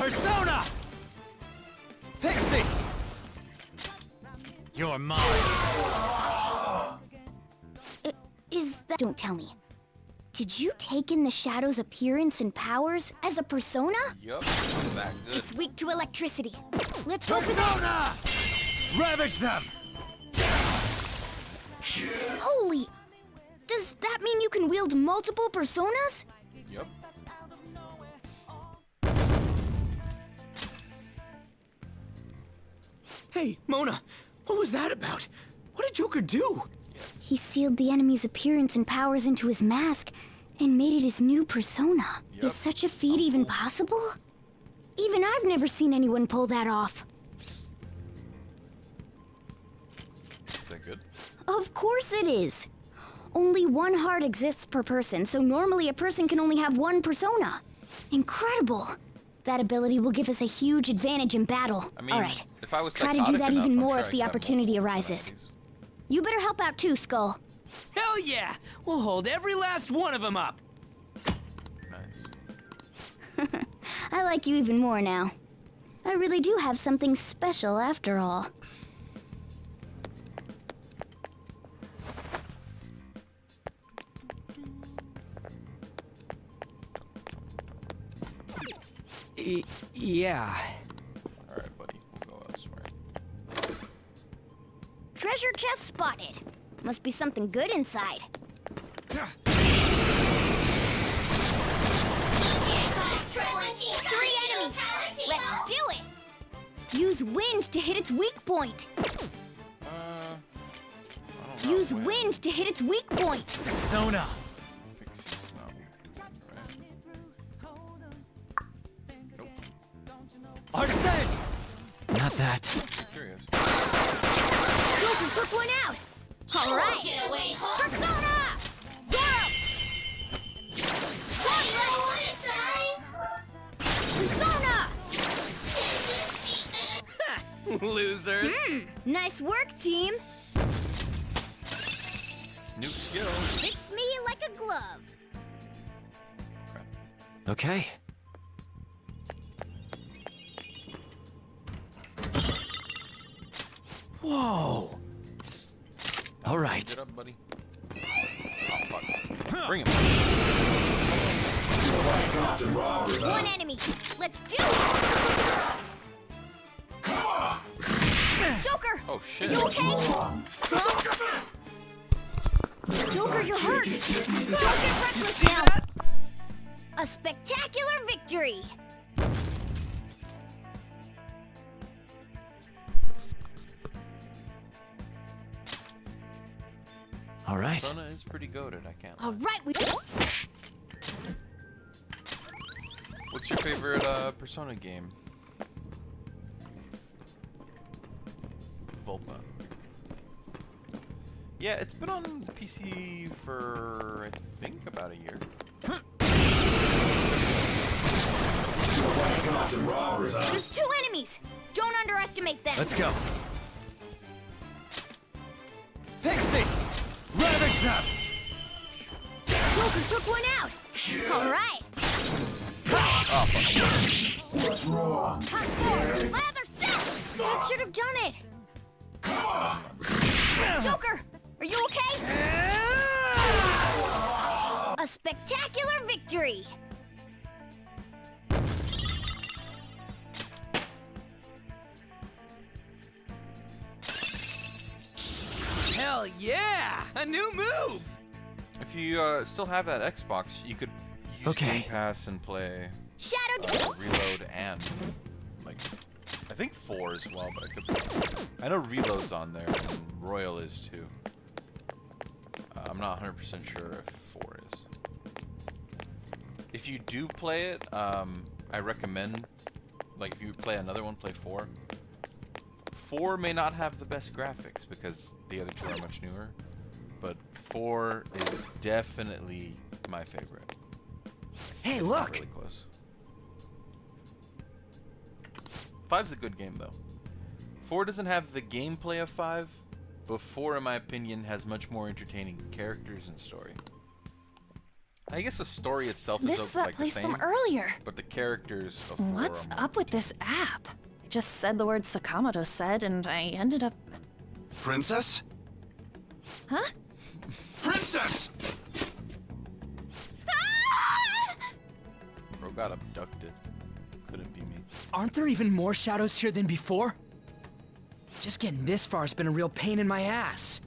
Persona! Pixie! You're mine. Is that... Don't tell me. Did you take in the Shadow's appearance and powers as a persona? Yup, I'm back good. It's weak to electricity. Let's go for Persona! Ravage them! Holy... Does that mean you can wield multiple personas? Yup. Hey, Mona, what was that about? What did Joker do? He sealed the enemy's appearance and powers into his mask and made it his new persona. Yep. Is such a feat even possible? Even I've never seen anyone pull that off. Is that good? Of course it is. Only one heart exists per person, so normally a person can only have one persona. Incredible. That ability will give us a huge advantage in battle. I mean, all right. if I was Try to do that enough, even I'm more sure if I the could have opportunity multiple arises. personalities. You better help out too, Skull. Hell yeah! We'll hold every last one of them up. Nice. I like you even more now. I really do have something special after all. Yeah. Alright, buddy. We'll go elsewhere. Treasure chest spotted. Must be something good inside. 3 enemies! Let's do it! Use wind to hit its weak point. I don't know. Use wind to hit its weak point. Persona! Pixie's not right. Nope. Arsene! Not that. I'm curious. Joker took one out. All right. Persona! Zoro! Persona! Losers. Nice work, team. New skill. Fits me like a glove. Okay. Whoa. All right. Get up, buddy. Oh, fuck. Bring him. One enemy. Let's do it. Joker! Oh, shit. Are you okay? Joker, you're hurt. Don't get reckless now. A spectacular victory. All right. Persona is pretty goated, I can't lie. All right, we. What's your favorite Persona game? Volpa. Yeah, it's been on the PC for, I think, about a year. There's 2 enemies. Don't underestimate them. Let's go. Pixie! Ravage them! Joker took one out. All right. Oh, fuck. What's wrong? Lather set. That should have done it. Joker, are you okay? A spectacular victory. Hell yeah! A new move! If you still have that Xbox, you could use Game Pass and play Shadow Reload and, like, I think 4 as well, but I know Reload's on there, and Royal is too. I'm not 100% sure if 4 is. If you do play it, I recommend, like, if you play another one, play 4. 4 may not have the best graphics because the other 2 are much newer, but 4 is definitely my favorite. Hey, It's look! really close. 5's a good game though. 4 doesn't have the gameplay of 5, but 4, in my opinion, has much more entertaining characters and story. I guess the story itself This is is that like place the from same, earlier. but the characters of What's up with this app? I just said the word Sakamoto said, and I ended up... Princess? Huh? Princess! Bro got abducted. Couldn't be me. Aren't there even more shadows here than before? Just getting this far has been a real pain in my ass.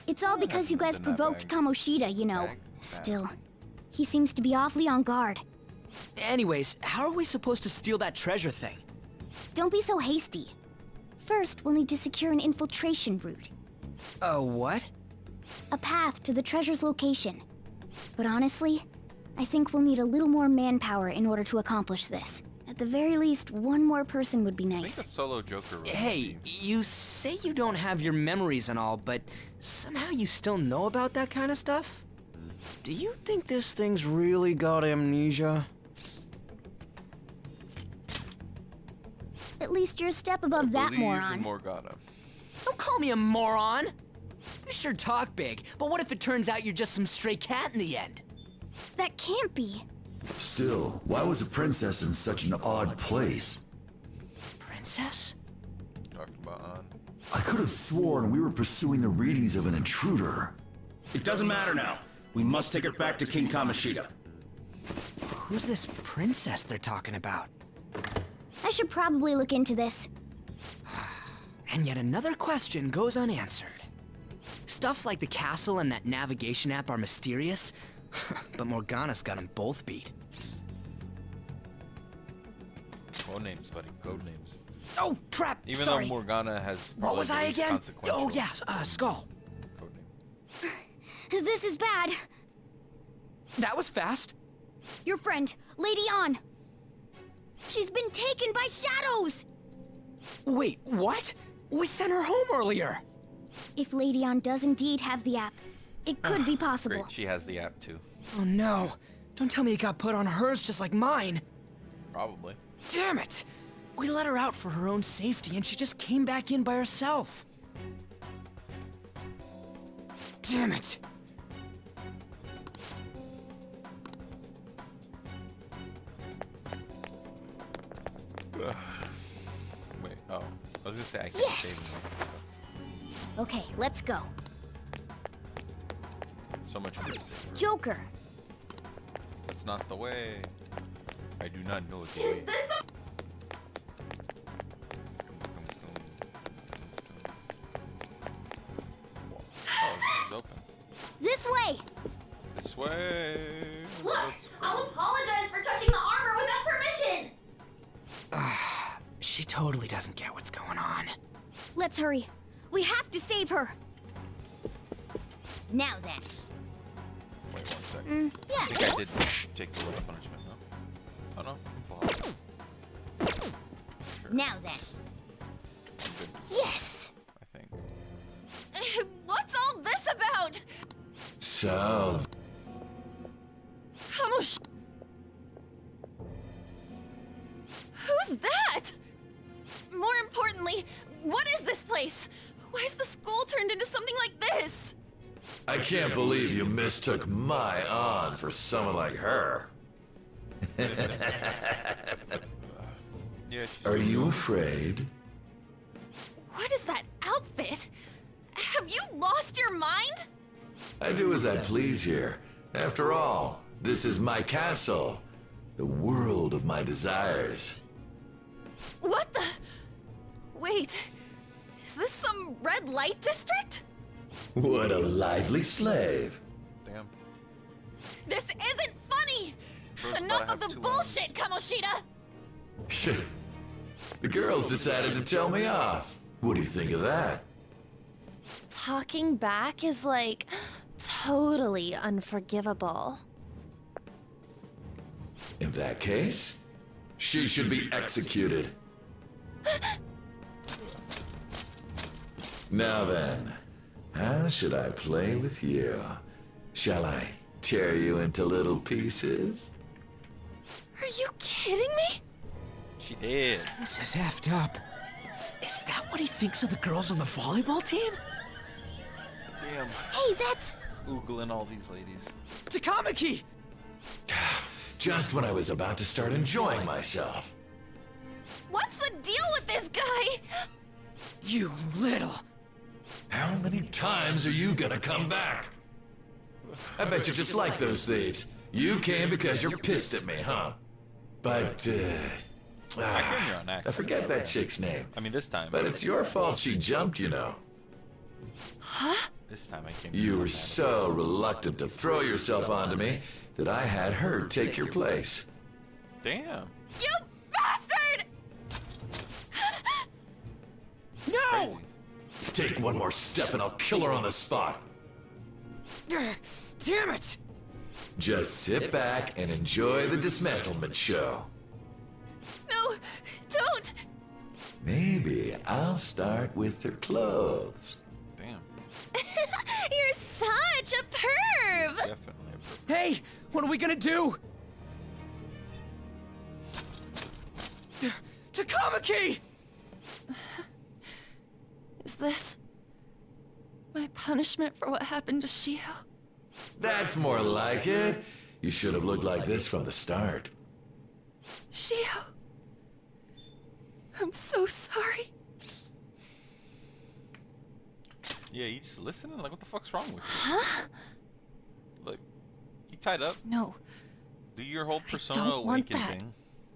It's all because you guys provoked Kamoshida, you know. Still, he seems to be awfully on guard. Anyways, how are we supposed to steal that treasure thing? Don't be so hasty. First, we'll need to secure an infiltration route. A what? A path to the treasure's location. But honestly, I think we'll need a little more manpower in order to accomplish this. At the very least, one more person would be I nice. think a solo Joker role Hey, you say you don't have your memories and all, but somehow you still know about that kind of stuff? Do you think this thing's really got amnesia? At least you're a step above that Believe in moron. Morgana. Don't call me a moron! You sure talk big, but what if it turns out you're just some stray cat in the end? That can't be. Still, why was a princess in such an odd place? Princess? Talking about on. I could have sworn we were pursuing the readings of an intruder. It doesn't matter now. We must take her back to King Kamoshida. Who's this princess they're talking about? I should probably look into this. And yet another question goes unanswered. Stuff like the castle and that navigation app are mysterious, but Morgana's got them both beat. Code names, buddy. Code names. Oh, crap! Even Sorry. though Morgana has. What was I again? consequential Oh, yeah, Skull. code name. This is bad. That was fast. Your friend, Lady On. She's been taken by shadows! Wait, what? We sent her home earlier. If Lady On does indeed have the app, it could be possible. Great, she has the app too. Oh no. Don't tell me it got put on hers just like mine. Probably. Damn it! We let her out for her own safety and she just came back in by herself. Damn it! Wait, oh. I was gonna say I can't Yes! save him. Okay, let's go. So much for this. Joker. That's not the way. I do not know the way. Oh, this is open. This way! This way. Look, Let's go. I'll apologize for touching the armor without permission. She totally doesn't get what's going on. Let's hurry. We have to save her. Now then. Wait 1 second. Yeah. I think I did take the little punishment, no? Oh no? Sure. Now then. I'm good. Yes! I think. What's all this about? So, Who's that? More importantly, what is this place? Why is the school turned into something like this? I can't believe you mistook my An for someone like her. Yeah, Are you afraid? What is that outfit? Have you lost your mind? I do as I please here. After all, this is my castle. The world of my desires. What the? Wait, is this some red light district? What a lively slave. Damn. This isn't funny! Bro's about Enough to of have the two bullshit, Kamoshida! Shit. The girls decided to tell me off. What do you think of that? Talking back is like totally unforgivable. In that case, she should be executed. Now then, how should I play with you? Shall I tear you into little pieces? Are you kidding me? She did. This is effed up. Is that what he thinks of the girls on the volleyball team? Damn. Hey, that's... Oogling all these ladies. Takamaki! Just when I was about to start enjoying myself. What's the deal with this guy? You little... How many times are you gonna come back? I bet you just like those thieves. You came because you're pissed at me, huh? But, I forget that chick's name. I mean, this time. But it's your fault she jumped, you know. Huh? This time I came. You were so reluctant to throw yourself onto me that I had her take your place. Damn. You bastard! No! Take one more step and I'll kill her on the spot. Damn it! Just sit back and enjoy the dismantlement show. No, don't! Maybe I'll start with her clothes. Damn. You're such a perv! Definitely a perv. Hey, what are we gonna do? Takamaki! Is this my punishment for what happened to Shio? That's more like it. You should have looked like this from the start. Shio, I'm so sorry. Yeah, you just listening? Like, what the fuck's wrong with you? Huh? Look, you tied up. No. Do your whole Persona don't want Awaken that. thing,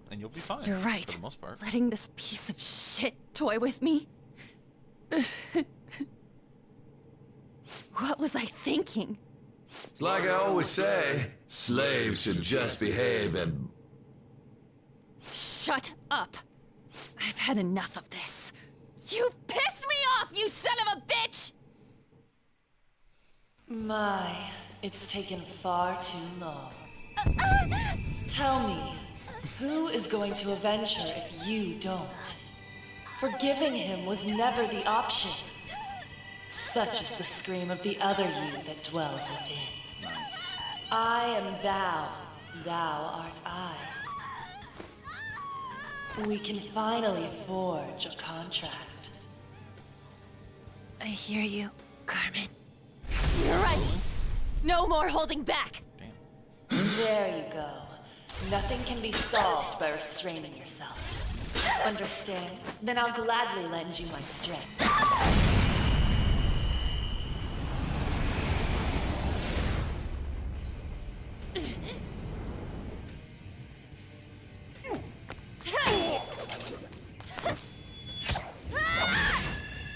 and you'll be fine. You're right. For the most part. Letting this piece of shit toy with me. What was I thinking? It's like I always say, slaves should just behave and... Shut up! I've had enough of this. You pissed me off, you son of a bitch! My, it's taken far too long. Tell me, who is going to avenge her if you don't? Forgiving him was never the option. Such is the scream of the other you that dwells within. I am thou, thou art I. We can finally forge a contract. I hear you, Carmen. You're right. No more holding back. There you go. Nothing can be solved by restraining yourself. Understand? Then I'll gladly lend you my strength.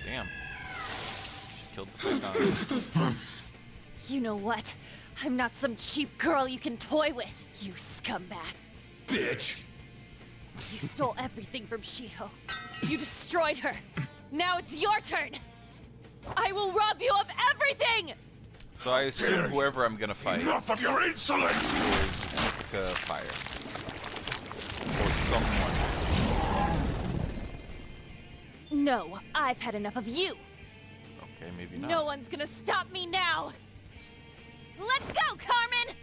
Damn. She killed the fuck. You know what? I'm not some cheap girl you can toy with, you scumbag. Bitch! You stole everything from Shiho. You destroyed her. Now it's your turn. I will rob you of everything! So I assume whoever I'm gonna fight. Enough of your insolence! Is Fire. Or someone. No, I've had enough of you. Okay, maybe not. No one's gonna stop me now. Let's go, Carmen!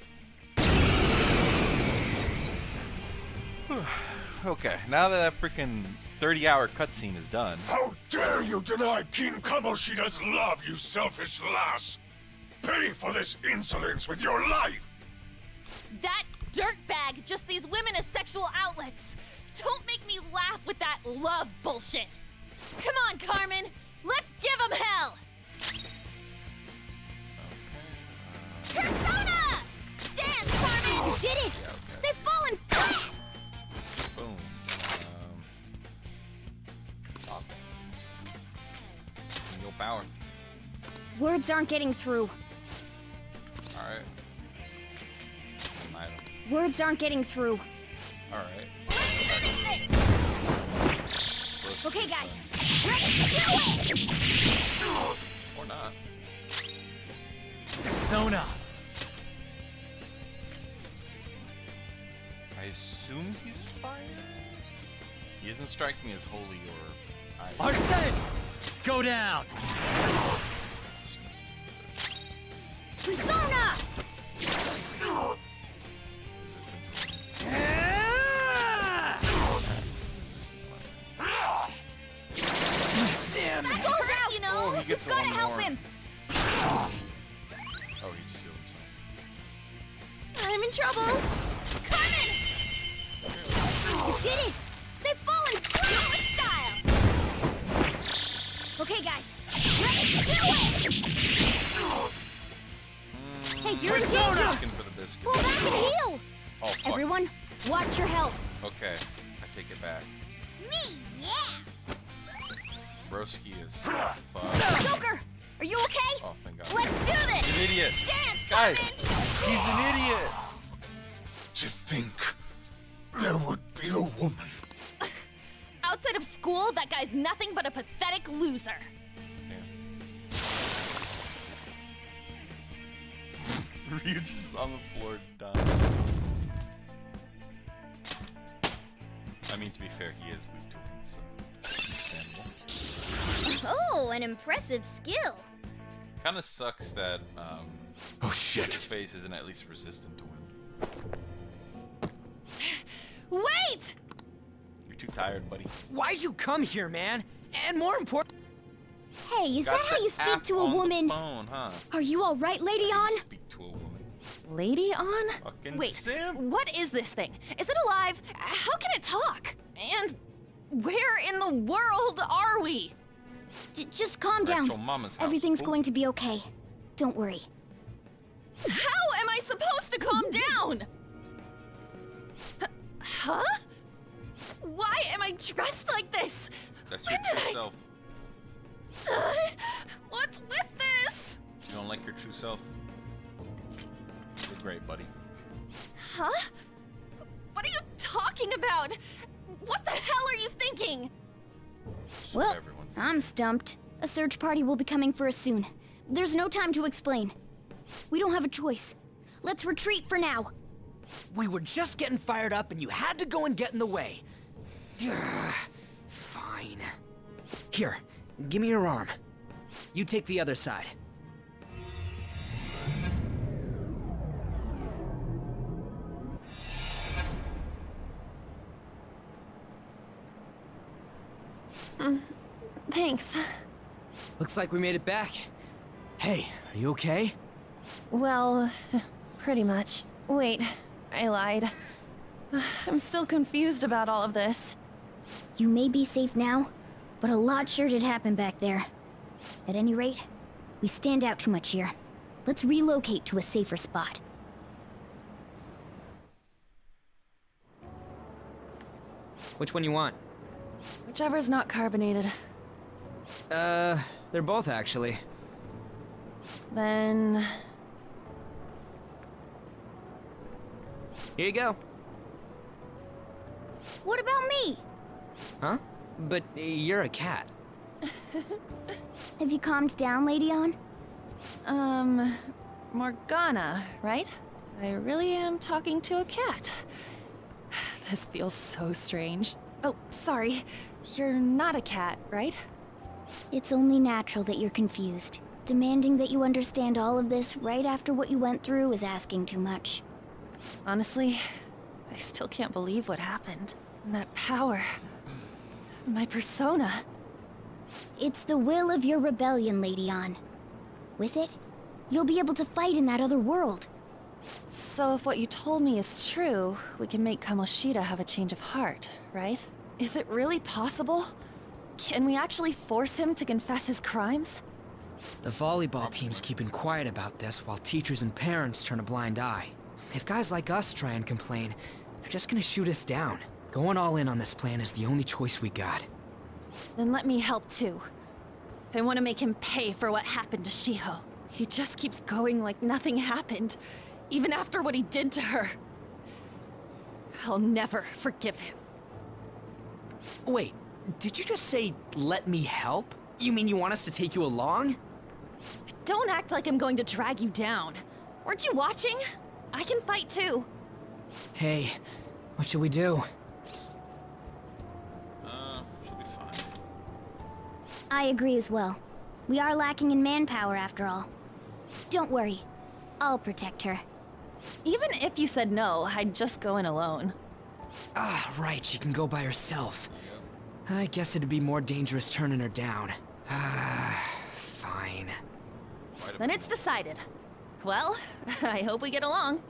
Okay, now that freaking 30-hour cutscene is done. How dare you deny King Kamoshida's love, you selfish lass! Pay for this insolence with your life! That dirtbag just sees women as sexual outlets. Don't make me laugh with that love bullshit. Come on, Carmen. Let's give him hell. Persona! Dance, Carmen! You did it! They've fallen flat! Boom. Single power. Words aren't getting through. Alright. Item. Words aren't getting through. Alright. Okay, guys. Let's do it! Or not. Persona! I assume he's fire? He doesn't strike me as holy or... Arsene! Go down! Persona! Damn That goes out, you know! Oh, he gets You've gotta one help more. him! Oh, he just healed himself. I'm in trouble. did it! They've fallen through with style! Okay, guys, let's do it! Hey, you're in danger! Looking for the biscuit. Pull back and heal! Oh, fuck. Everyone, watch your health. Okay, I take it back. Me, yeah! Broski is fucked. Joker, are you okay? Oh, thank God. Let's do this! He's an idiot. Dance, Guys, Simon! he's an idiot. To think there would be a woman. Outside of school, that guy's nothing but a pathetic loser. Ryu's just on the floor dying. I mean, to be fair, he is weak to wind, so understandable. Oh, an impressive skill. Kind of sucks that Oh shit! his face isn't at least resistant to wind. Wait! You're too tired, buddy. Why'd you come here, man? And more important... Hey, is Got that how the you speak app to a on the woman? phone, huh? Are you all right, Lady On? Speak to a woman. Lady On? Fucking Wait, Sim. what is this thing? Is it alive? How can it talk? And where in the world are we? Just calm down. At your mama's house. Everything's fool. going to be okay. Don't worry. How am I supposed to calm down? Huh? Why am I dressed like this? That's When your did true I- self. What's with this? You don't like your true self? You're great, buddy. Huh? What are you talking about? What the hell are you thinking? Well, I'm stumped. A search party will be coming for us soon. There's no time to explain. We don't have a choice. Let's retreat for now. We were just getting fired up and you had to go and get in the way. Ugh, fine. Here, give me your arm. You take the other side. Thanks. Looks like we made it back. Hey, are you okay? Well, pretty much. Wait, I lied. I'm still confused about all of this. You may be safe now, but a lot sure did happen back there. At any rate, we stand out too much here. Let's relocate to a safer spot. Which one you want? Whichever's not carbonated. They're both actually. Then... Here you go. What about me? Huh? But you're a cat. Have you calmed down, Lady On? Morgana, right? I really am talking to a cat. This feels so strange. Oh, sorry. You're not a cat, right? It's only natural that you're confused. Demanding that you understand all of this right after what you went through is asking too much. Honestly, I still can't believe what happened. And that power. My persona. It's the will of your rebellion, Lady On. With it, you'll be able to fight in that other world. So if what you told me is true, we can make Kamoshida have a change of heart, right? Is it really possible? Can we actually force him to confess his crimes? The volleyball team's keeping quiet about this while teachers and parents turn a blind eye. If guys like us try and complain, they're just gonna shoot us down. Going all in on this plan is the only choice we got. Then let me help too. I want to make him pay for what happened to Shiho. He just keeps going like nothing happened, even after what he did to her. I'll never forgive him. Wait, did you just say, let me help? You mean you want us to take you along? Don't act like I'm going to drag you down. Weren't you watching? I can fight too. Hey, what should we do? Should be fine. I agree as well. We are lacking in manpower after all. Don't worry. I'll protect her. Even if you said no, I'd just go in alone. Ah, right, she can go by herself. I guess it'd be more dangerous turning her down. Ah, fine. Then it's decided. Well, I hope we get along.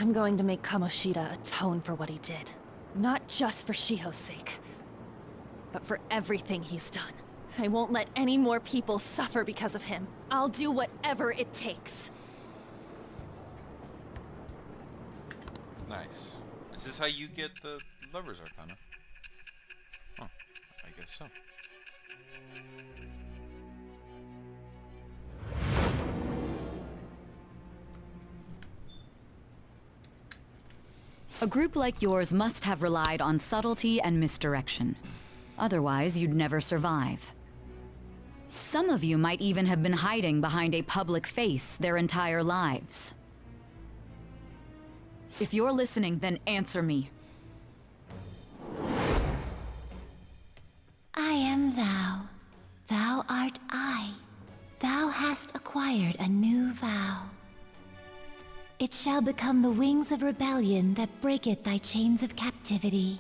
I'm going to make Kamoshida atone for what he did. Not just for Shiho's sake, but for everything he's done. I won't let any more people suffer because of him. I'll do whatever it takes. Nice. Is this how you get the Lover's Arcana? Huh. I guess so. A group like yours must have relied on subtlety and misdirection. Otherwise, you'd never survive. Some of you might even have been hiding behind a public face their entire lives. If you're listening, then answer me. I am thou. Thou art I. Thou hast acquired a new vow. It shall become the wings of rebellion that breaketh thy chains of captivity.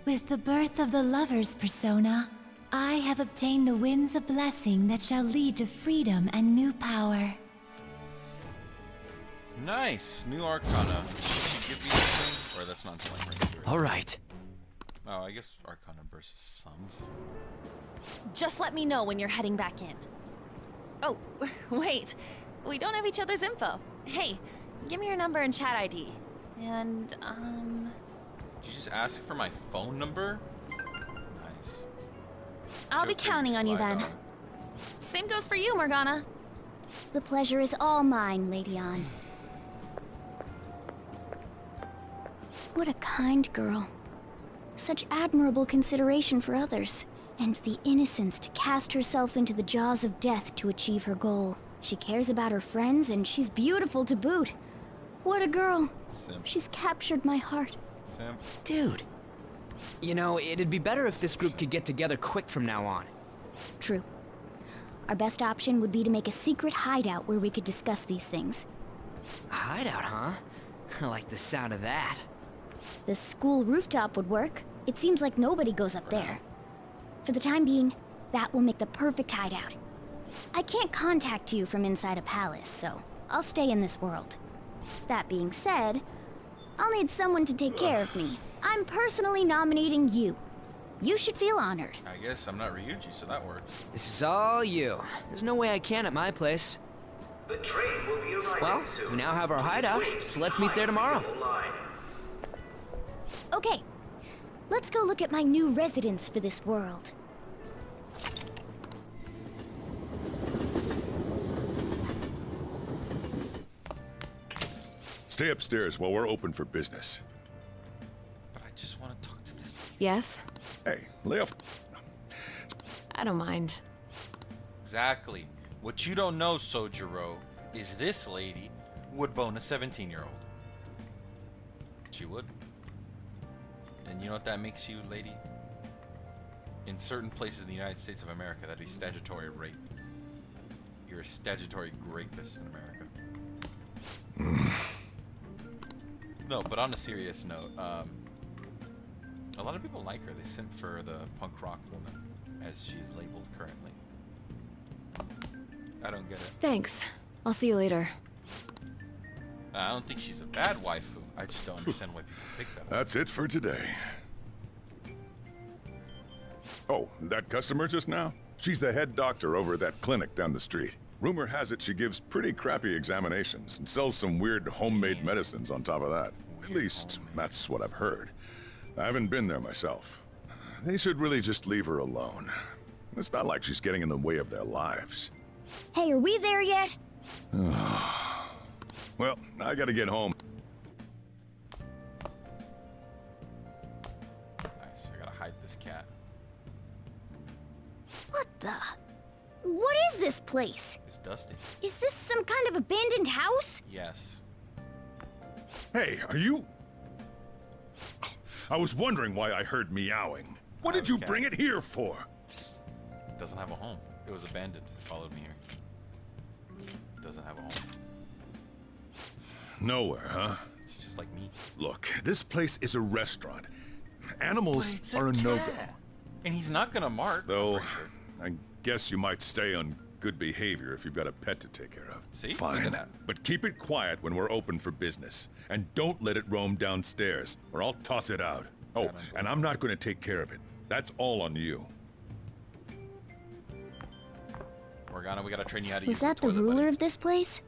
With the birth of the lover's persona, I have obtained the winds of blessing that shall lead to freedom and new power. Nice. New Arcana. Give me something, or that's not until I'm ready to. All right. Oh, I guess Arcana versus Sums. Just let me know when you're heading back in. Oh, wait. We don't have each other's info. Hey, give me your number and chat ID. And, Did you just ask for my phone number? Nice. I'll be Joking, counting on you Sly then. Dog. same goes for you, Morgana. The pleasure is all mine, Lady Ann. What a kind girl. Such admirable consideration for others, and the innocence to cast herself into the jaws of death to achieve her goal. She cares about her friends, and she's beautiful to boot. What a girl. Simp. She's captured my heart. Simp. Dude. You know, it'd be better if this group could get together quick from now on. True. Our best option would be to make a secret hideout where we could discuss these things. A hideout, huh? I like the sound of that. The school rooftop would work. It seems like nobody goes up there. For the time being, that will make the perfect hideout. I can't contact you from inside a palace, so I'll stay in this world. That being said, I'll need someone to take care of me. I'm personally nominating you. You should feel honored. I guess I'm not Ryuji, so that works. This is all you. There's no way I can at my place. The train will be arriving Well, soon. we now have our hideout, so let's meet there tomorrow. Okay, let's go look at my new residence for this world. Stay upstairs while we're open for business. But I just want to talk to this lady. Yes? Hey, lay off. I don't mind. Exactly. What you don't know, Sojiro, is this lady would bone a 17-year-old. She would. And you know what that makes you, lady? In certain places in the United States of America, that'd be statutory rape. You're a statutory rapist in America. No, but on a serious note, a lot of people like her. They simp for the punk rock woman, as she's labeled currently. I don't get it. Thanks. I'll see you later. I don't think she's a bad waifu. I just don't understand why people pick that. That's it for today. Oh, that customer just now? She's the head doctor over at that clinic down the street. Rumor has it she gives pretty crappy examinations and sells some weird homemade medicines on top of that. At least, that's what I've heard. I haven't been there myself. They should really just leave her alone. It's not like she's getting in the way of their lives. Hey, are we there yet? Well, I gotta get home. Nice. I gotta hide this cat. What the? What is this place? It's dusty. Is this some kind of abandoned house? Yes. Hey, are you... I was wondering why I heard meowing. What did you bring it here for? It doesn't have a home. It was abandoned. It followed me here. It doesn't have a home. Nowhere, huh? It's just like me. Look, this place is a restaurant. Animals But it's a are a no-go. cat. And he's not gonna mark. Though, I guess you might stay on good behavior if you've got a pet to take care of. See? Look Fine. at that. But keep it quiet when we're open for business. And don't let it roam downstairs, or I'll toss it out. Oh, and I'm not going to take care of it. That's all on you. Morgana, we gotta train you how to Was use that the toilet, ruler buddy. of this place?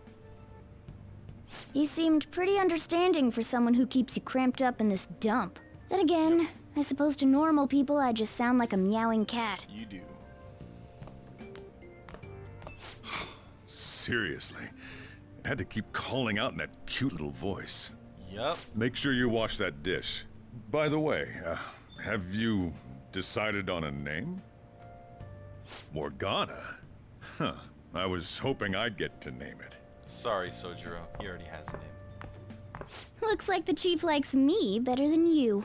He seemed pretty understanding for someone who keeps you cramped up in this dump. Then again, I suppose to normal people I just sound like a meowing cat. You do. Seriously. I had to keep calling out in that cute little voice. Yup. Make sure you wash that dish. By the way, have you decided on a name? Morgana? Huh. I was hoping I'd get to name it. Sorry, Sojiro. He already has a name. Looks like the chief likes me better than you.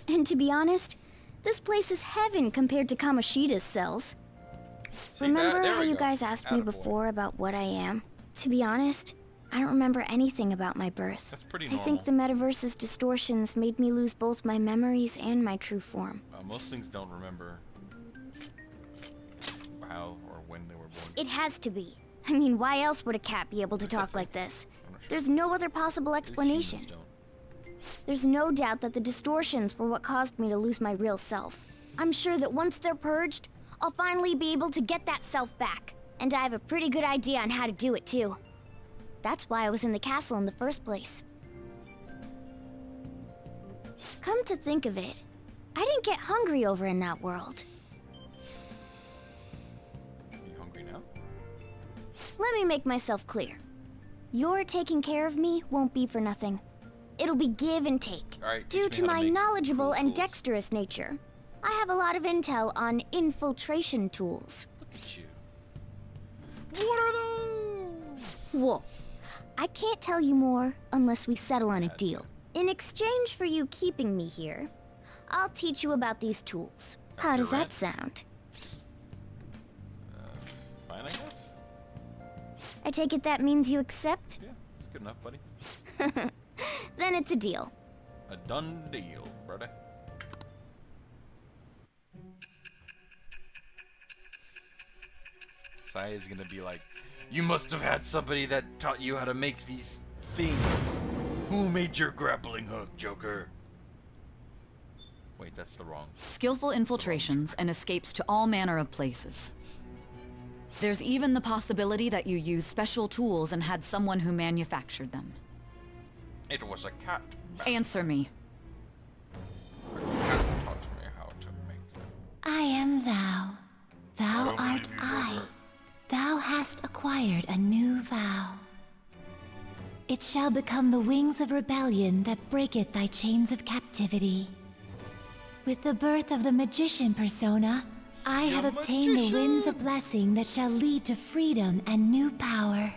And to be honest, this place is heaven compared to Kamoshida's cells. See, Remember there how we you go. guys asked me Attaboy. before about what I am? To be honest, I don't remember anything about my birth. That's pretty I think the metaverse's distortions made me lose both my memories and my true form. Most things don't remember how or when they were born. It has to be. I mean, why else would a cat be able to talk like this? There's no other possible explanation. There's no doubt that the distortions were what caused me to lose my real self. I'm sure that once they're purged, I'll finally be able to get that self back. And I have a pretty good idea on how to do it too. That's why I was in the castle in the first place. Come to think of it, I didn't get hungry over in that world. You hungry now? Let me make myself clear. Your taking care of me won't be for nothing. It'll be give and take. Alright, Due teach me to how to my make knowledgeable cool and tools. dexterous nature, I have a lot of intel on infiltration tools. Look at you. What are those? Whoa. I can't tell you more unless we settle on a deal. In exchange for you keeping me here, I'll teach you about these tools. How does that sound? Fine, I guess. I take it that means you accept? Yeah, it's good enough, buddy. Then it's a deal. A done deal, brother. Sai is gonna be like, you must have had somebody that taught you how to make these things. Who made your grappling hook, Joker? Wait, that's the wrong. Skillful infiltrations and escapes to all manner of places. There's even the possibility that you used special tools and had someone who manufactured them. It was a cat. Answer me. A cat taught me how to make them. I am thou. Thou don't art believe you, I. Joker. Thou hast acquired a new vow. It shall become the wings of rebellion that breaketh thy chains of captivity. With the birth of the magician persona, I have obtained the winds of blessing that shall lead to freedom and new power.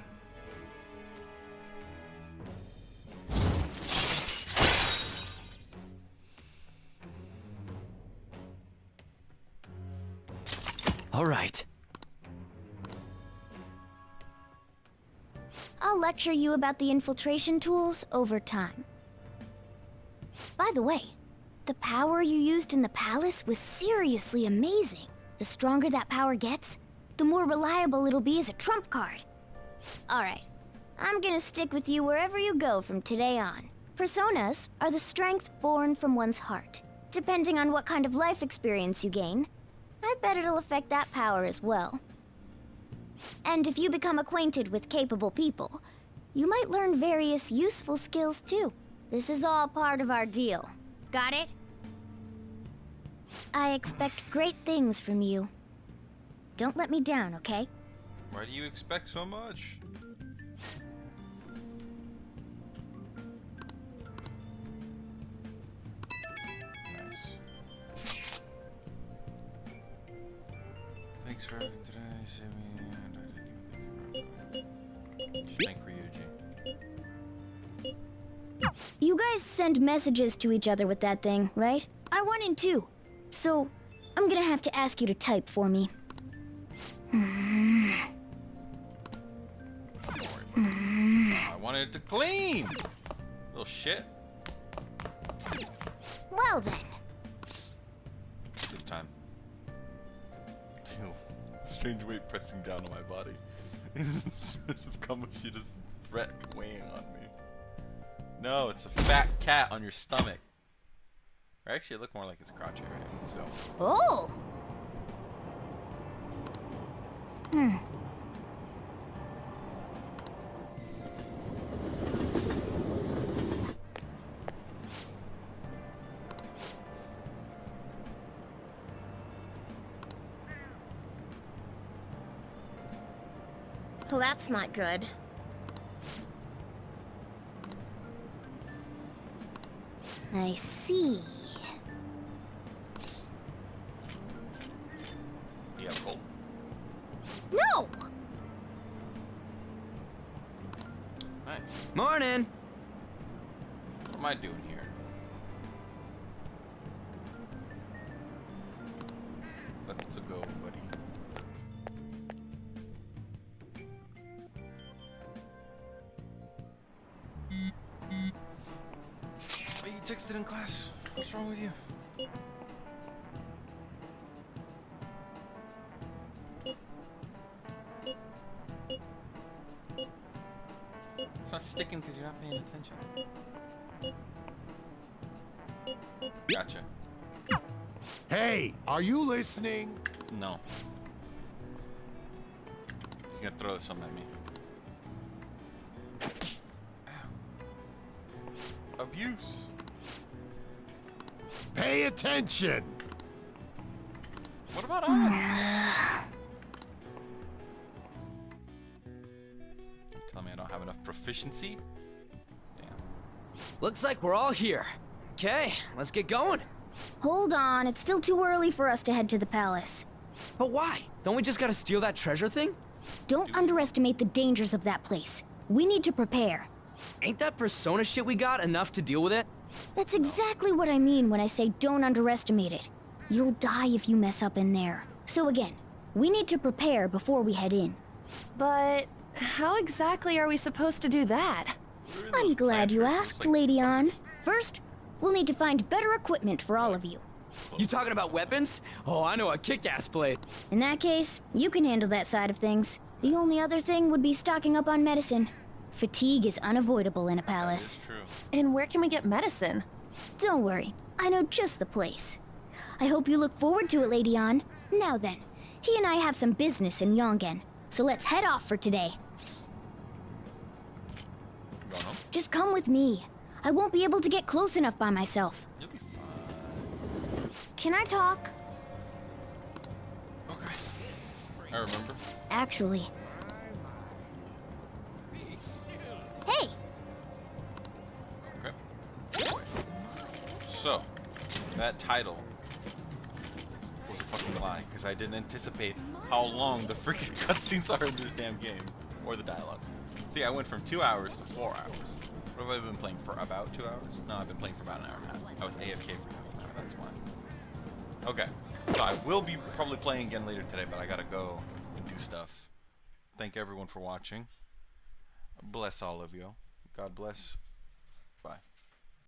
All right. I'll lecture you about the infiltration tools over time. By the way, the power you used in the palace was seriously amazing. The stronger that power gets, the more reliable it'll be as a trump card. Alright, I'm gonna stick with you wherever you go from today on. Personas are the strength born from one's heart. Depending on what kind of life experience you gain, I bet it'll affect that power as well. And if you become acquainted with capable people, you might learn various useful skills too. This is all part of our deal. Got it? I expect great things from you. Don't let me down, okay? Why do you expect so much? Nice. Thanks for everything today. Save me, and I didn't even think about it. Thank Ryuji. You guys send messages to each other with that thing, right? I won in too. So, I'm gonna have to ask you to type for me. I wanted it to clean! Little shit. Well then. Good time. strange weight pressing down on my body. This is the stress of Kamoshida's threat weighing on me. No, it's a fat cat on your stomach. Or actually, it looked more like it's crotchy, right? So. Oh! Well, that's not good. I see. Yeah, cool. No! Nice. Morning! What am I doing here? Let's go, buddy. Hey, you texted in class. What's wrong with you? It's not sticking because you're not paying attention. Gotcha. Hey, are you listening? No. He's gonna throw something at me. Ow. Abuse. Pay attention! What about I? Tell me I don't have enough proficiency? Damn. Looks like we're all here. Okay, let's get going. Hold on, it's still too early for us to head to the palace. But why? Don't we just gotta steal that treasure thing? Don't underestimate the dangers of that place. We need to prepare. Ain't that persona shit we got enough to deal with it? That's exactly what I mean when I say don't underestimate it. You'll die if you mess up in there. So again, we need to prepare before we head in. But how exactly are we supposed to do that? I'm glad you asked, Lady Ann. First, we'll need to find better equipment for all of you. You talking about weapons? Oh, I know a kick-ass blade. In that case, you can handle that side of things. The only other thing would be stocking up on medicine. Fatigue is unavoidable in a palace. True. And where can we get medicine? Don't worry, I know just the place. I hope you look forward to it, Lady Ann. Now then, he and I have some business in Yongen, so let's head off for today. Going home? Just come with me. I won't be able to get close enough by myself. You'll be fine. Can I talk? Okay. I remember. Actually. Hey! Okay. So, that title was a fucking lie, because I didn't anticipate how long the freaking cutscenes are in this damn game. Or the dialogue. See, I went from 2 hours to 4 hours. What have I been playing for? About 2 hours? No, I've been playing for about an hour and a half. I was AFK for half an hour, that's why. Okay. So I will be probably playing again later today, but I gotta go and do stuff. Thank everyone for watching. Bless all of you. God bless